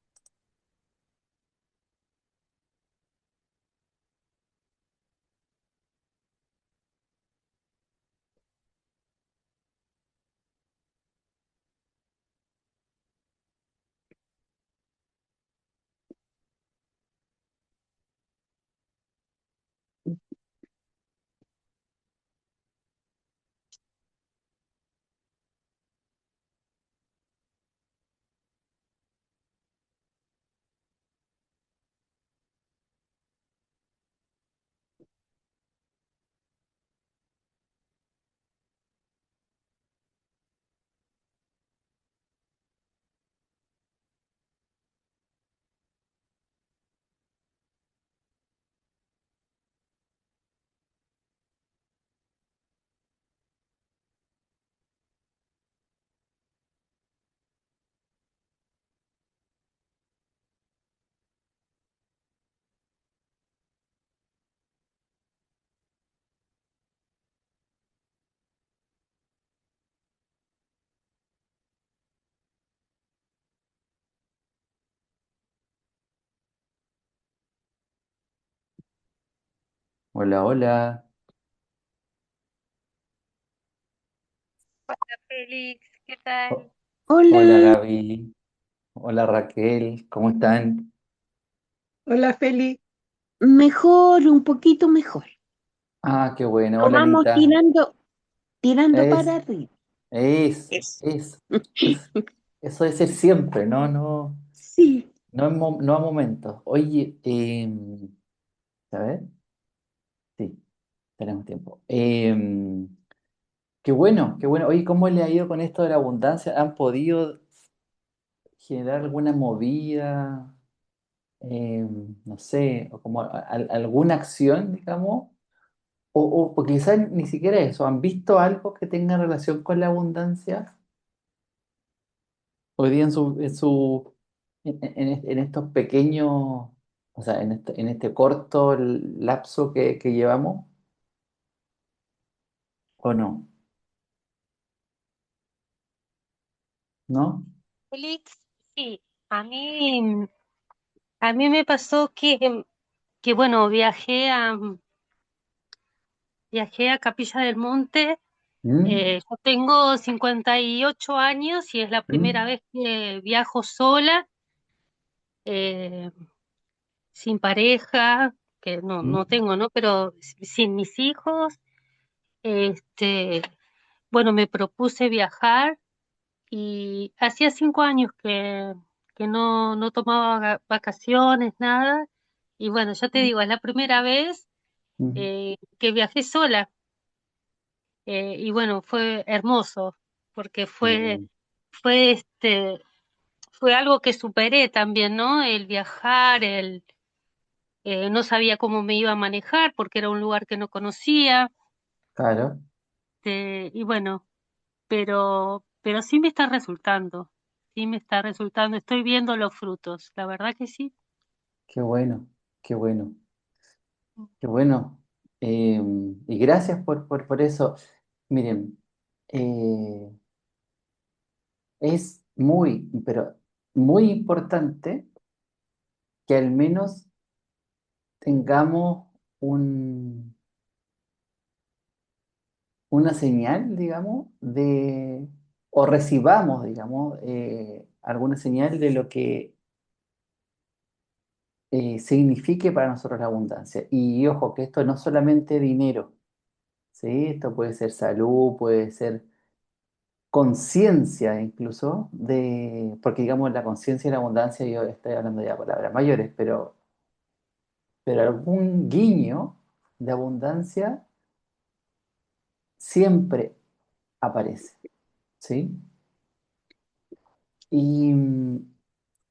Hola, hola. Hola, Félix, ¿qué tal? Hola Hola. Gaby. Hola Raquel, ¿cómo están? Hola, Feli. Mejor, un poquito mejor. Ah, qué bueno. Lo Hola vamos Anita. tirando para Es, arriba. eso, Eso. eso. Eso debe ser siempre, ¿no? No, Sí. no, no a momentos. Oye, a ver, sí, tenemos tiempo. Qué bueno, qué bueno. Oye, ¿cómo le ha ido con esto de la abundancia? ¿Han podido generar alguna movida? No sé, o como alguna acción, digamos. O quizás ni siquiera eso, ¿han visto algo que tenga relación con la abundancia hoy día en estos pequeños, o sea, en este corto lapso que llevamos, o no? ¿No? Félix, sí, a mí, a mí me pasó que bueno, viajé a Capilla del Monte. ¿Mm? Yo tengo 58 años y es la primera ¿Mm? vez que viajo sola, eh, sin pareja, que no ¿Mm? tengo, ¿no? Pero sin mis hijos. Este, bueno, me propuse viajar y hacía 5 años que no tomaba vacaciones, nada. Y bueno, ya te digo, es la primera vez ¿Mm? que viajé sola. Y bueno, fue hermoso, porque Mm. fue este, fue algo que superé también, ¿no? El viajar, no sabía cómo me iba a manejar porque era un lugar que no conocía. Claro, Y bueno, pero sí me está resultando, sí me está resultando, estoy viendo los frutos, la verdad que sí. qué bueno, qué bueno, qué bueno. Y gracias por eso. Miren, eh, es muy, pero muy importante que al menos tengamos un, una señal, digamos, o recibamos, digamos, alguna señal de lo que signifique para nosotros la abundancia. Y ojo, que esto no es solamente dinero, ¿sí? Esto puede ser salud, puede ser conciencia incluso, porque digamos la conciencia y la abundancia, yo estoy hablando ya de palabras mayores, pero algún guiño de abundancia siempre aparece, ¿sí? Y,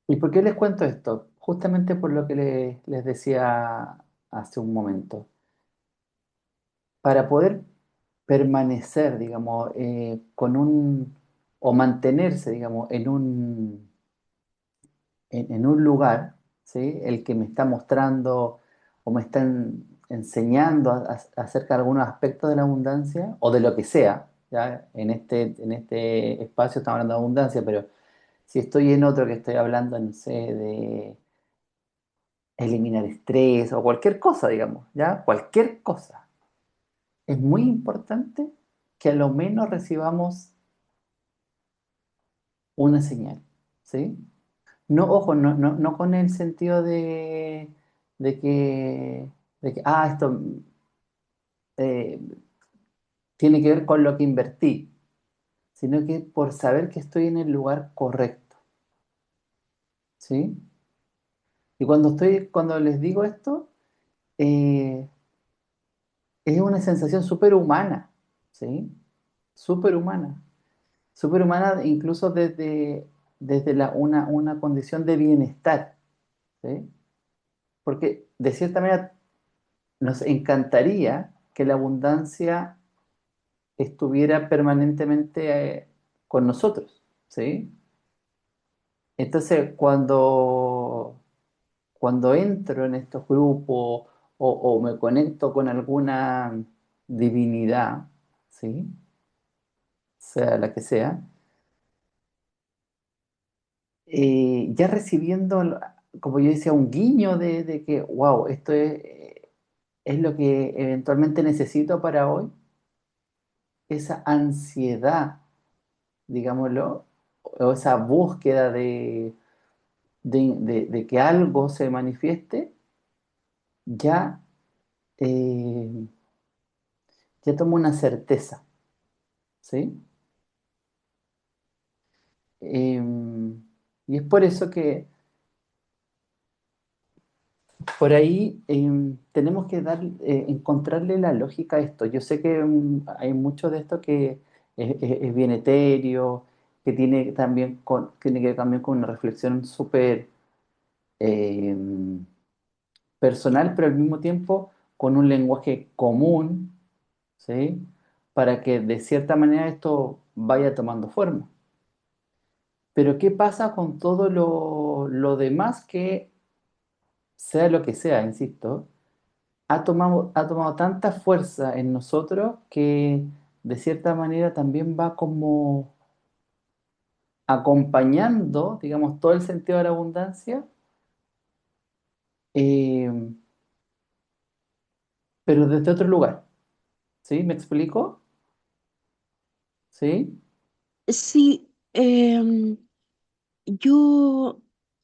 ¿y por qué les cuento esto? Justamente por lo que les decía hace un momento. Para poder permanecer, digamos, o mantenerse, digamos, en un lugar, ¿sí? El que me está mostrando o me está enseñando acerca de algunos aspectos de la abundancia o de lo que sea, ¿ya? En este espacio estamos hablando de abundancia, pero si estoy en otro que estoy hablando, no sé, de eliminar estrés o cualquier cosa, digamos, ¿ya? Cualquier cosa. Es muy importante que a lo menos recibamos una señal, ¿sí? No, ojo, no con el sentido de que, esto eh, tiene que ver con lo que invertí, sino que por saber que estoy en el lugar correcto, ¿sí? Y cuando les digo esto, eh, es una sensación súper humana, ¿sí? Súper humana. Súper humana incluso desde una condición de bienestar, ¿sí? Porque de cierta manera nos encantaría que la abundancia estuviera permanentemente con nosotros, ¿sí? Entonces, cuando entro en estos grupos o me conecto con alguna divinidad, ¿sí? Sea la que sea, ya recibiendo, como yo decía, un guiño de que, wow, esto es lo que eventualmente necesito para hoy, esa ansiedad, digámoslo, o esa búsqueda de que algo se manifieste, ya, eh, ya tomo una certeza, ¿sí? Y es por eso que por ahí tenemos que encontrarle la lógica a esto. Yo sé que hay mucho de esto que es bien etéreo, que tiene que ver también con una reflexión súper eh, personal, pero al mismo tiempo con un lenguaje común, ¿sí? Para que de cierta manera esto vaya tomando forma. Pero ¿qué pasa con todo lo demás que, sea lo que sea, insisto, ha tomado tanta fuerza en nosotros que de cierta manera también va como acompañando, digamos, todo el sentido de la abundancia, eh, pero desde otro lugar? ¿Sí? ¿Me explico? ¿Sí? Sí, yo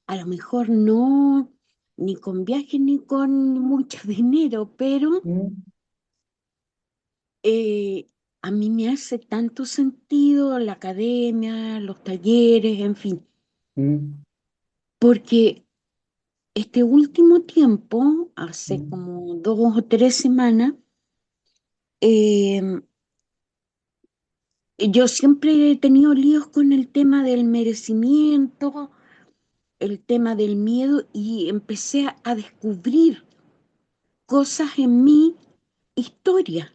a lo mejor no, ni con viajes ni con mucho dinero, pero Mm, eh, a mí me hace tanto sentido la academia, los talleres, en fin, mm, porque este último tiempo, hace mm, como 2 o 3 semanas, eh, yo siempre he tenido líos con el tema del merecimiento, el tema del miedo y empecé a descubrir cosas en mi historia.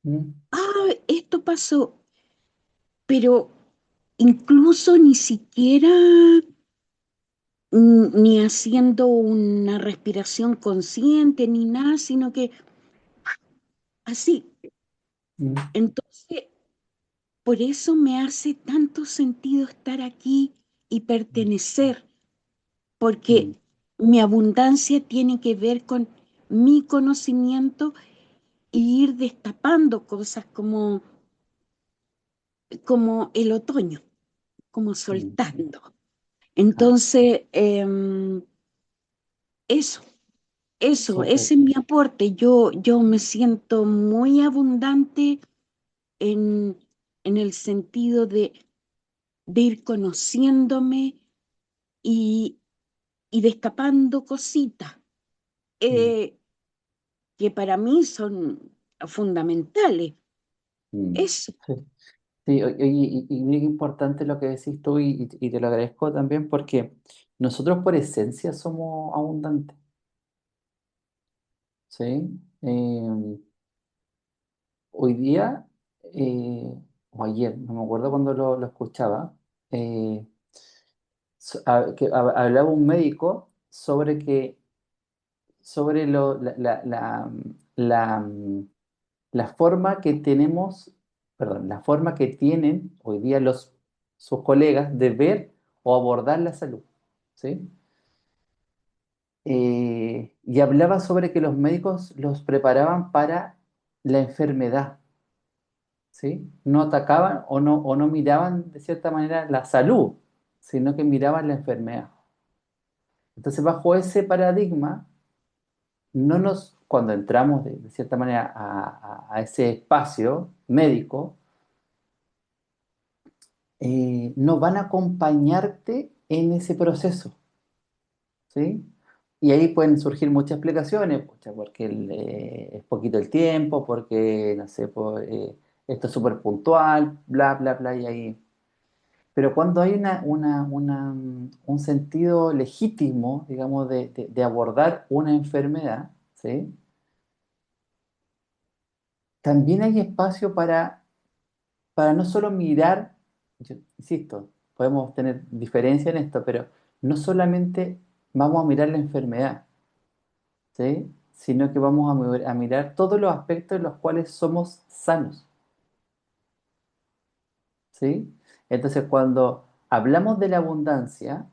mm, Ah, esto pasó, pero incluso ni siquiera ni haciendo una respiración consciente ni nada, sino que así. mm, Entonces, por eso me hace tanto sentido estar aquí y pertenecer, porque mm, mi abundancia tiene que ver con mi conocimiento y ir destapando cosas como el otoño, como mm. soltando. Ah, Entonces, eso, súper. ese es mi aporte. Yo me siento muy abundante en, en el sentido de ir conociéndome y, y destapando cositas Mm, eh, que para mí son fundamentales. mm. Eso. Sí. Sí, oye, y mira qué importante lo que decís tú y te lo agradezco también porque nosotros por esencia somos abundantes, ¿sí? Hoy día, o ayer, no me acuerdo cuando lo escuchaba, eh, hablaba un médico sobre la, la forma que tenemos, perdón, la forma que tienen hoy día sus colegas de ver o abordar la salud, ¿sí? Y hablaba sobre que los médicos los preparaban para la enfermedad, ¿sí? No atacaban o no miraban de cierta manera la salud, sino que miraban la enfermedad. Entonces, bajo ese paradigma, cuando entramos de cierta manera a ese espacio médico, no van a acompañarte en ese proceso, ¿sí? Y ahí pueden surgir muchas explicaciones, pucha, porque es poquito el tiempo, porque, no sé, esto es súper puntual, bla, bla, bla, y ahí. Pero cuando hay un sentido legítimo, digamos, de abordar una enfermedad, ¿sí? También hay espacio para no solo mirar, yo insisto, podemos tener diferencia en esto, pero no solamente vamos a mirar la enfermedad, ¿sí? Sino que vamos a mirar todos los aspectos en los cuales somos sanos, ¿sí? Entonces, cuando hablamos de la abundancia,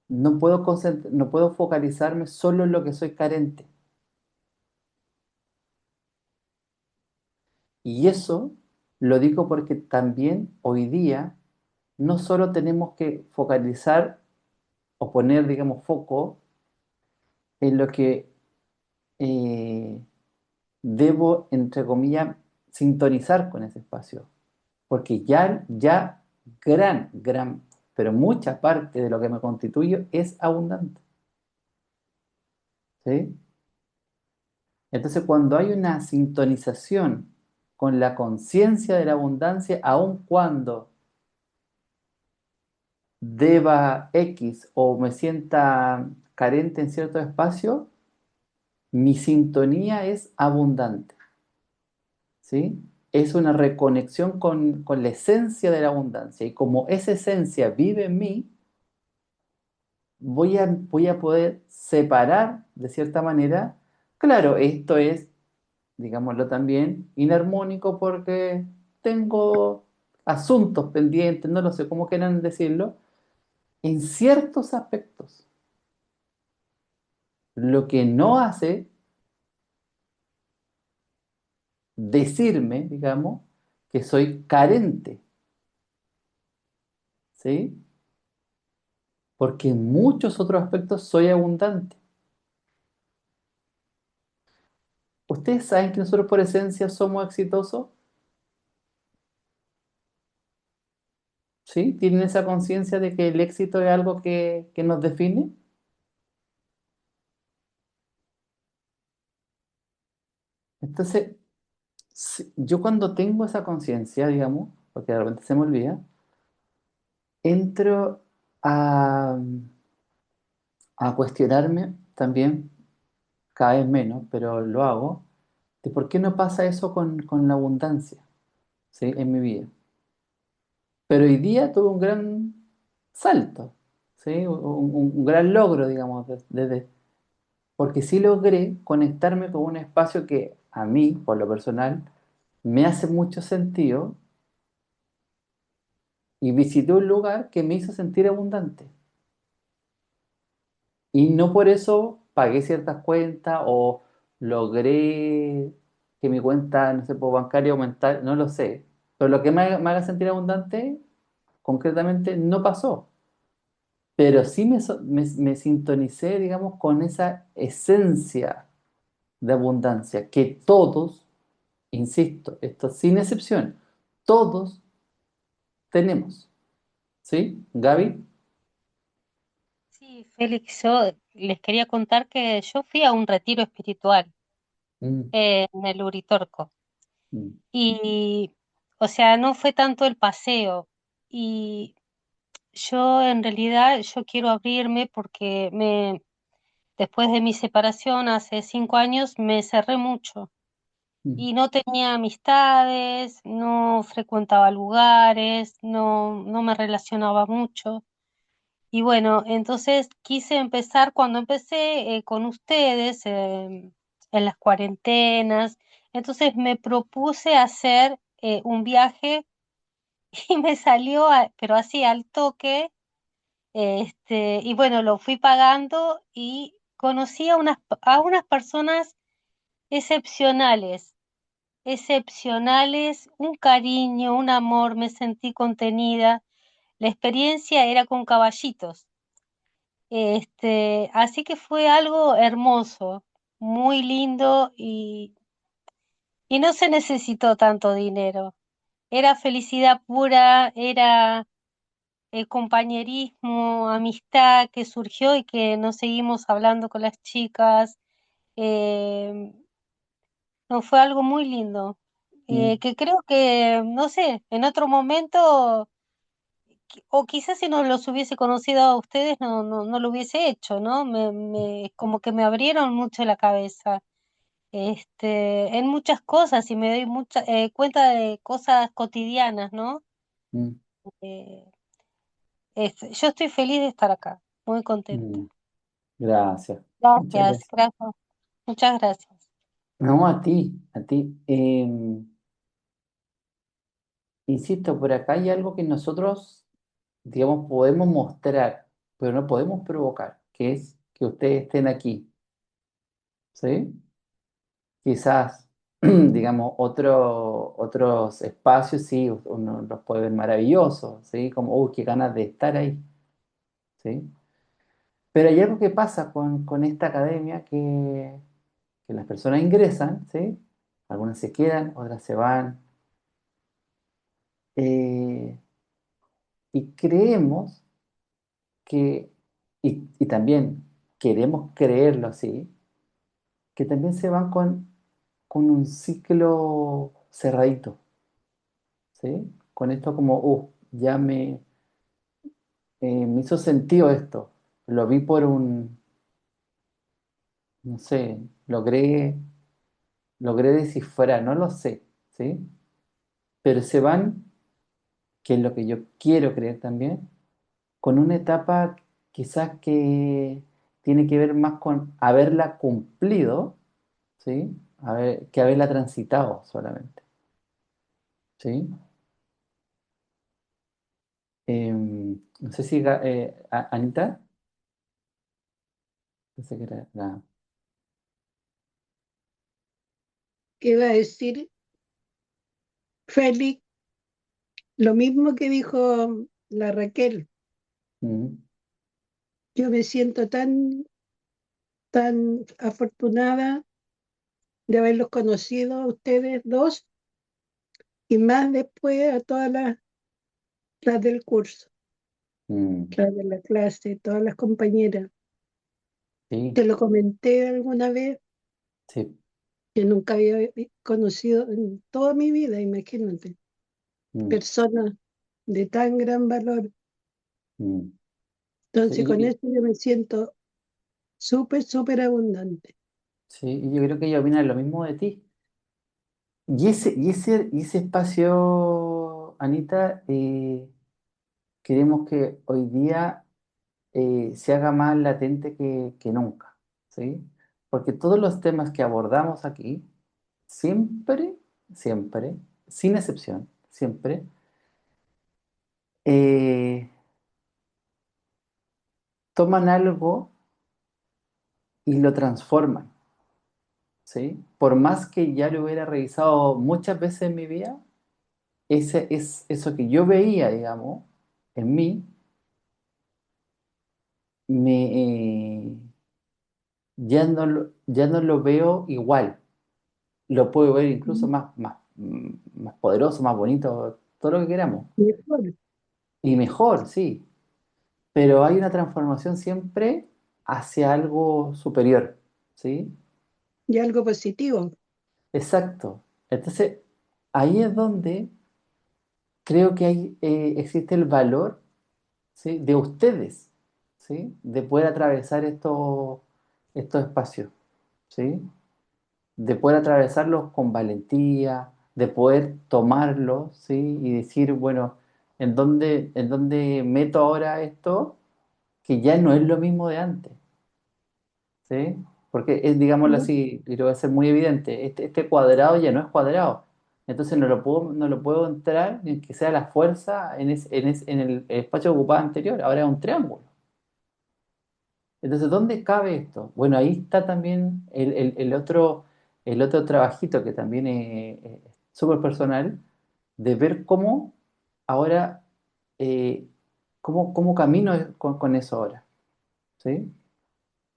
no puedo focalizarme solo en lo que soy carente. Y eso lo digo porque también hoy día no solo tenemos que focalizar o poner, digamos, foco en lo que eh, debo, entre comillas, sintonizar con ese espacio. Porque ya gran, pero mucha parte de lo que me constituyo es abundante. ¿Sí? Entonces, cuando hay una sintonización con la conciencia de la abundancia, aun cuando deba X o me sienta carente en cierto espacio, mi sintonía es abundante, ¿sí? Es una reconexión con la esencia de la abundancia. Y como esa esencia vive en mí, voy a poder separar de cierta manera. Claro, esto es, digámoslo también, inarmónico porque tengo asuntos pendientes, no lo sé cómo quieran decirlo, en ciertos aspectos. Lo que no hace decirme, digamos, que soy carente, ¿sí? Porque en muchos otros aspectos soy abundante. ¿Ustedes saben que nosotros por esencia somos exitosos? ¿Sí? ¿Tienen esa conciencia de que el éxito es algo que nos define? Entonces, yo cuando tengo esa conciencia, digamos, porque de repente se me olvida, entro a, a cuestionarme también, cada vez menos, pero lo hago, de por qué no pasa eso con la abundancia, ¿sí? En mi vida. Pero hoy día tuve un gran salto, ¿sí? Un gran logro, digamos, porque sí logré conectarme con un espacio que a mí, por lo personal, me hace mucho sentido y visité un lugar que me hizo sentir abundante. Y no por eso pagué ciertas cuentas o logré que mi cuenta, no sé, por bancaria aumentar, no lo sé. Pero lo que me haga sentir abundante, concretamente, no pasó. Pero sí me sintonicé, digamos, con esa esencia de abundancia que todos, insisto, esto sin excepción, todos tenemos. ¿Sí? Gaby. Sí, Félix, yo les quería contar que yo fui a un retiro espiritual Mm, en el Uritorco mm, y, o sea, no fue tanto el paseo y yo en realidad yo quiero abrirme porque después de mi separación hace 5 años me cerré mucho mm, y no tenía amistades, no frecuentaba lugares, no me relacionaba mucho. Y bueno, entonces quise empezar cuando empecé con ustedes en las cuarentenas. Entonces me propuse hacer un viaje y me salió, pero así al toque. Y bueno, lo fui pagando y conocí a unas personas excepcionales, excepcionales, un cariño, un amor, me sentí contenida. La experiencia era con caballitos. Así que fue algo hermoso, muy lindo y no se necesitó tanto dinero. Era felicidad pura, era compañerismo, amistad que surgió y que nos seguimos hablando con las chicas. eh, no, fue algo muy lindo. mm, Que creo que, no sé, en otro momento, o quizás si no los hubiese conocido a ustedes, no lo hubiese hecho, ¿no? Como que me abrieron mucho la cabeza, en muchas cosas y me doy cuenta de cosas cotidianas, ¿no? mm, Eh, yo estoy feliz de estar acá, muy contenta. mm. Gracias. Muchas Gracias, gracias. gracias, muchas gracias. No, a ti, a ti. Insisto, por acá hay algo que nosotros, digamos, podemos mostrar, pero no podemos provocar, que es que ustedes estén aquí, ¿sí? Quizás, digamos, otros espacios, sí, uno los puede ver maravillosos, ¿sí? Como, uy, qué ganas de estar ahí, ¿sí? Pero hay algo que pasa con esta academia que las personas ingresan, ¿sí? Algunas se quedan, otras se van, eh, y creemos que, y también queremos creerlo así, que también se van con un ciclo cerradito, ¿sí? Con esto como, ya me hizo sentido esto, lo vi por no sé, logré descifrar, no lo sé, ¿sí? Pero se van, que es lo que yo quiero creer también, con una etapa quizás que tiene que ver más con haberla cumplido, ¿sí? Que haberla transitado solamente, ¿sí? No sé si Anita, pensé que era ¿Qué va a decir Félix? Lo mismo que dijo la Raquel. mm, Yo me siento tan afortunada de haberlos conocido a ustedes dos y más después a todas las del curso, mm, las de la clase, todas las compañeras. sí, Te lo comenté alguna vez sí, que nunca había conocido en toda mi vida, imagínate, mm, personas de tan gran valor. mm, sí, Entonces con eso yo me siento súper abundante. sí, y yo creo que ella opina lo mismo de ti. Y ese espacio, Anita, queremos que hoy día se haga más latente que nunca, ¿sí? Porque todos los temas que abordamos aquí, siempre, siempre, sin excepción, siempre, eh, toman algo y lo transforman, ¿sí? Por más que ya lo hubiera revisado muchas veces en mi vida, eso que yo veía, digamos, en mí, me, ya no lo veo igual. Lo puedo ver incluso más poderoso, más bonito, todo lo que queramos. Mejor, Y mejor, sí. Pero hay una transformación siempre hacia algo superior, ¿sí? y algo positivo. Exacto. Entonces, ahí es donde creo que existe el valor, ¿sí? De ustedes, ¿sí? De poder atravesar estos espacios, ¿sí? De poder atravesarlos con valentía, de poder tomarlos, ¿sí? Y decir, bueno, ¿en dónde meto ahora esto? Que ya no es lo mismo de antes, ¿sí? Porque es, digámoslo ¿No? así, y lo voy a ser muy evidente, este cuadrado ya no es cuadrado. Entonces no lo puedo entrar ni que sea la fuerza en el espacio ocupado anterior, ahora es un triángulo. Entonces, ¿dónde cabe esto? Bueno, ahí está también el otro trabajito que también es súper personal, de ver cómo ahora, eh, cómo camino con eso ahora, ¿sí?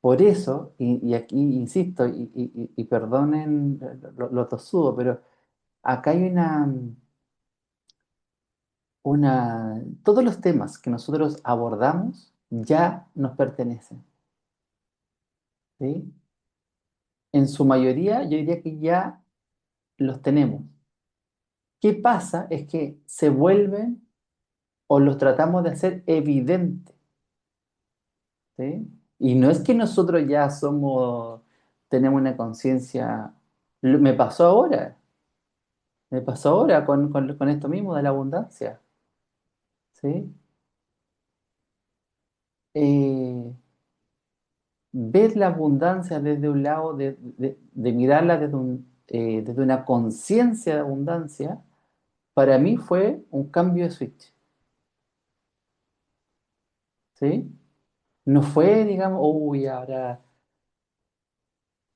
Por eso, y aquí insisto, y perdonen lo tosudo, pero acá hay todos los temas que nosotros abordamos ya nos pertenecen, ¿sí? En su mayoría, yo diría que ya los tenemos. ¿Qué pasa? Es que se vuelven o los tratamos de hacer evidentes, ¿sí? Y no es que nosotros ya tenemos una conciencia. Me pasó ahora con esto mismo de la abundancia, ¿sí? Eh, Ver la abundancia desde un lado, de mirarla desde una conciencia de abundancia, para mí fue un cambio de switch, ¿sí? No fue, digamos, uy, ahora.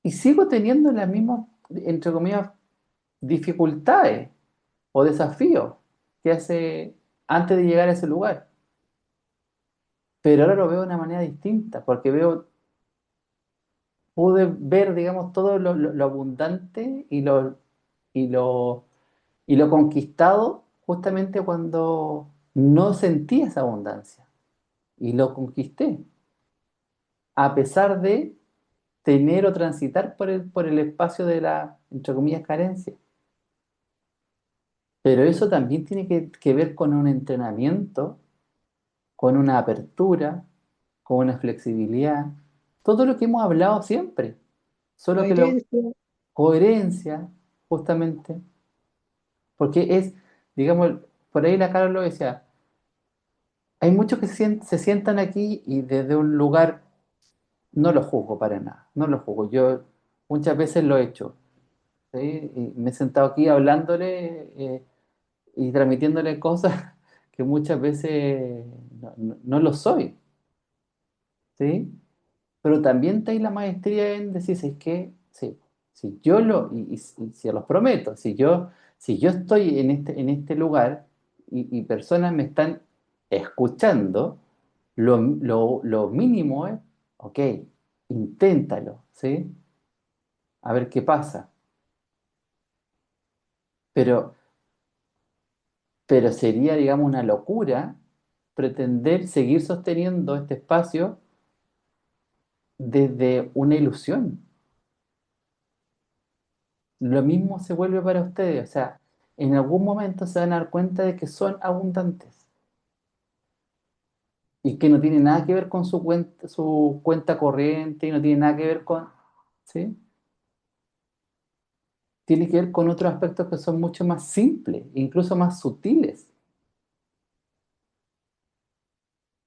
Y sigo teniendo las mismas, entre comillas, dificultades o desafíos que hace antes de llegar a ese lugar. pero ahora lo veo de una manera distinta, porque pude ver, digamos, todo lo abundante y lo, y lo conquistado justamente cuando no sentí esa abundancia. Y lo conquisté, a pesar de tener o transitar por el espacio de la, entre comillas, carencia. Pero eso también tiene que ver con un entrenamiento, con una apertura, con una flexibilidad. Todo lo que hemos hablado siempre. Solo que lo, coherencia. coherencia, justamente, porque es, digamos, por ahí la Carol lo decía, hay muchos que se sientan aquí y desde un lugar, no lo juzgo para nada, no lo juzgo. Yo muchas veces lo he hecho, ¿sí? Y me he sentado aquí hablándole y transmitiéndole cosas que muchas veces no lo soy, ¿sí? Pero también está ahí la maestría en decir, es que, sí, si yo y se los prometo, si yo estoy en este lugar y personas me están escuchando, lo mínimo es, ok, inténtalo, ¿sí? A ver qué pasa. Pero, pero sería, digamos, una locura pretender seguir sosteniendo este espacio desde una ilusión. Lo mismo se vuelve para ustedes, o sea, en algún momento se van a dar cuenta de que son abundantes y que no tiene nada que ver con su cuenta corriente y no tiene nada que ver con, ¿sí? Tiene que ver con otros aspectos que son mucho más simples, incluso más sutiles.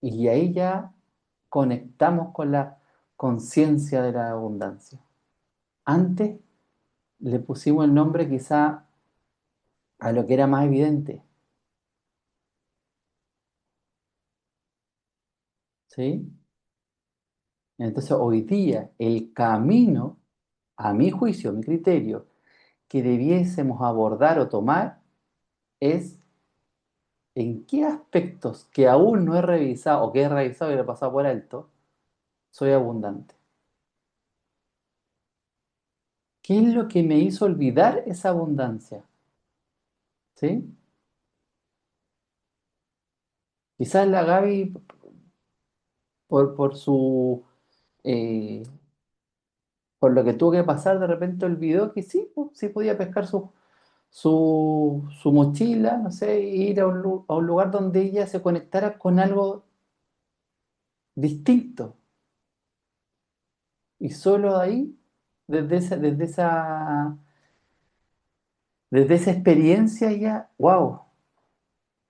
Y ahí ya conectamos con la conciencia de la abundancia. Antes le pusimos el nombre quizá a lo que era más evidente, ¿sí? Entonces hoy día el camino, a mi juicio, a mi criterio, que debiésemos abordar o tomar es en qué aspectos que aún no he revisado o que he revisado y lo he pasado por alto, soy abundante. ¿Qué es lo que me hizo olvidar esa abundancia? ¿Sí? Quizás la Gaby, por su, eh, por lo que tuvo que pasar, de repente olvidó que sí, pues, sí podía pescar su mochila, no sé, e ir a un lugar donde ella se conectara con algo distinto. Y solo ahí, desde esa experiencia ya, wow,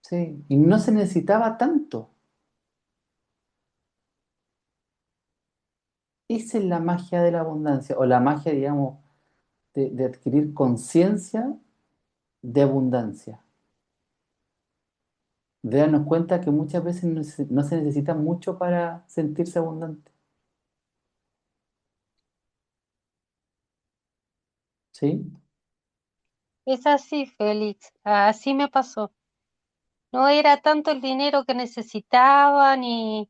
sí, y no se necesitaba tanto. Esa es la magia de la abundancia, o la magia, digamos, de adquirir conciencia de abundancia, de darnos cuenta que muchas veces no se necesita mucho para sentirse abundante, ¿sí? Es así, Félix, así me pasó. No era tanto el dinero que necesitaba, ni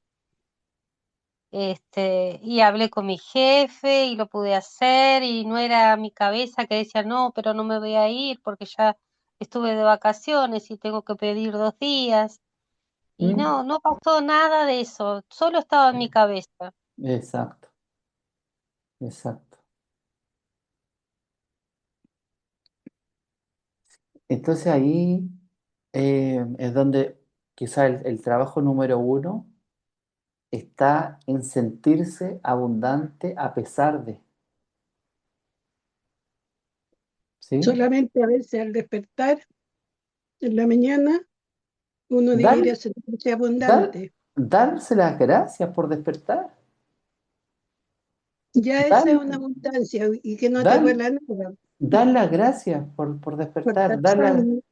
y hablé con mi jefe y lo pude hacer, y no era mi cabeza que decía, no, pero no me voy a ir porque ya estuve de vacaciones y tengo que pedir 2 días. Y ¿Mm? no, no pasó nada de eso, solo estaba en mi cabeza. Exacto, exacto. Entonces ahí es donde quizá el trabajo número uno está en sentirse abundante a pesar de, ¿sí? Solamente a veces al despertar en la mañana uno Dar, debería sentirse dar, abundante. darse las gracias por despertar, Ya dar, esa es una abundancia y que no te dar, duela nada. dar las gracias por Por estar despertar, sano,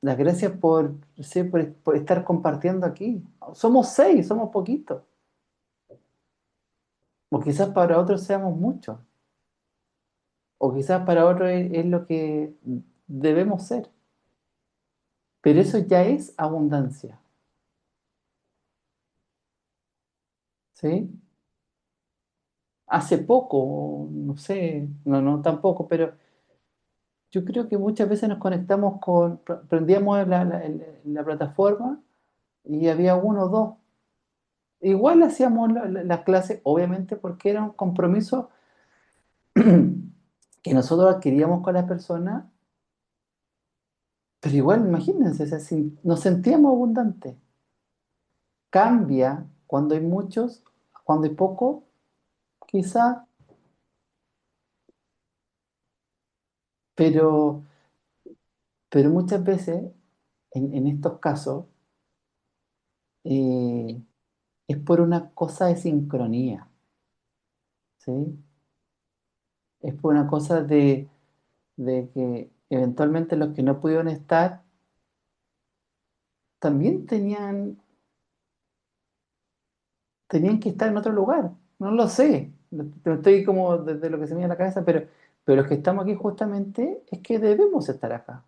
las gracias por, sí, por estar compartiendo aquí. Somos seis, somos poquitos, o quizás para otros seamos muchos, o quizás para otros es lo que debemos ser, pero eso ya es abundancia. ¿sí? Hace poco, no sé, no tampoco, pero yo creo que muchas veces nos conectamos prendíamos la plataforma y había uno o dos. Igual hacíamos las clases, obviamente, porque era un compromiso que nosotros adquiríamos con las personas, pero igual, imagínense, o sea, si nos sentíamos abundantes. Cambia cuando hay muchos, cuando hay poco, quizá, pero, pero muchas veces, en estos casos, eh, es por una cosa de sincronía, ¿sí? Es por una cosa de que eventualmente los que no pudieron estar también tenían que estar en otro lugar. No lo sé. No estoy como desde lo que se me viene a la cabeza, pero los que estamos aquí justamente es que debemos estar acá.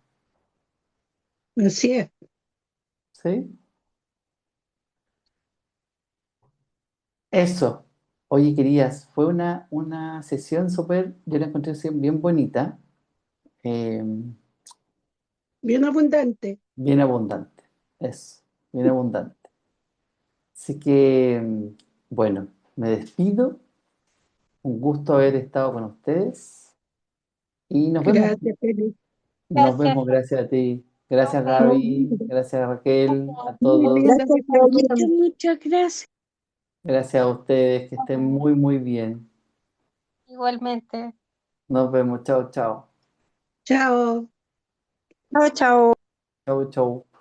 Así es. ¿Sí? Eso. Oye, querías, fue una sesión súper, yo la encontré así bien bonita, eh, Bien abundante. bien abundante. Eso, bien abundante. Así que, bueno, me despido. Un gusto haber estado con ustedes y nos vemos. Gracias, Felipe. Nos Gracias, vemos, gracias a ti. nos Gracias, vemos. Gaby. Gracias, Raquel. A Muy todos. linda Gracias, Paulita, sesión. muchas gracias. Gracias a ustedes. Que estén muy, muy bien. Igualmente. Nos vemos. Chao, chao. Chao. Chao, chao. Chao, chao.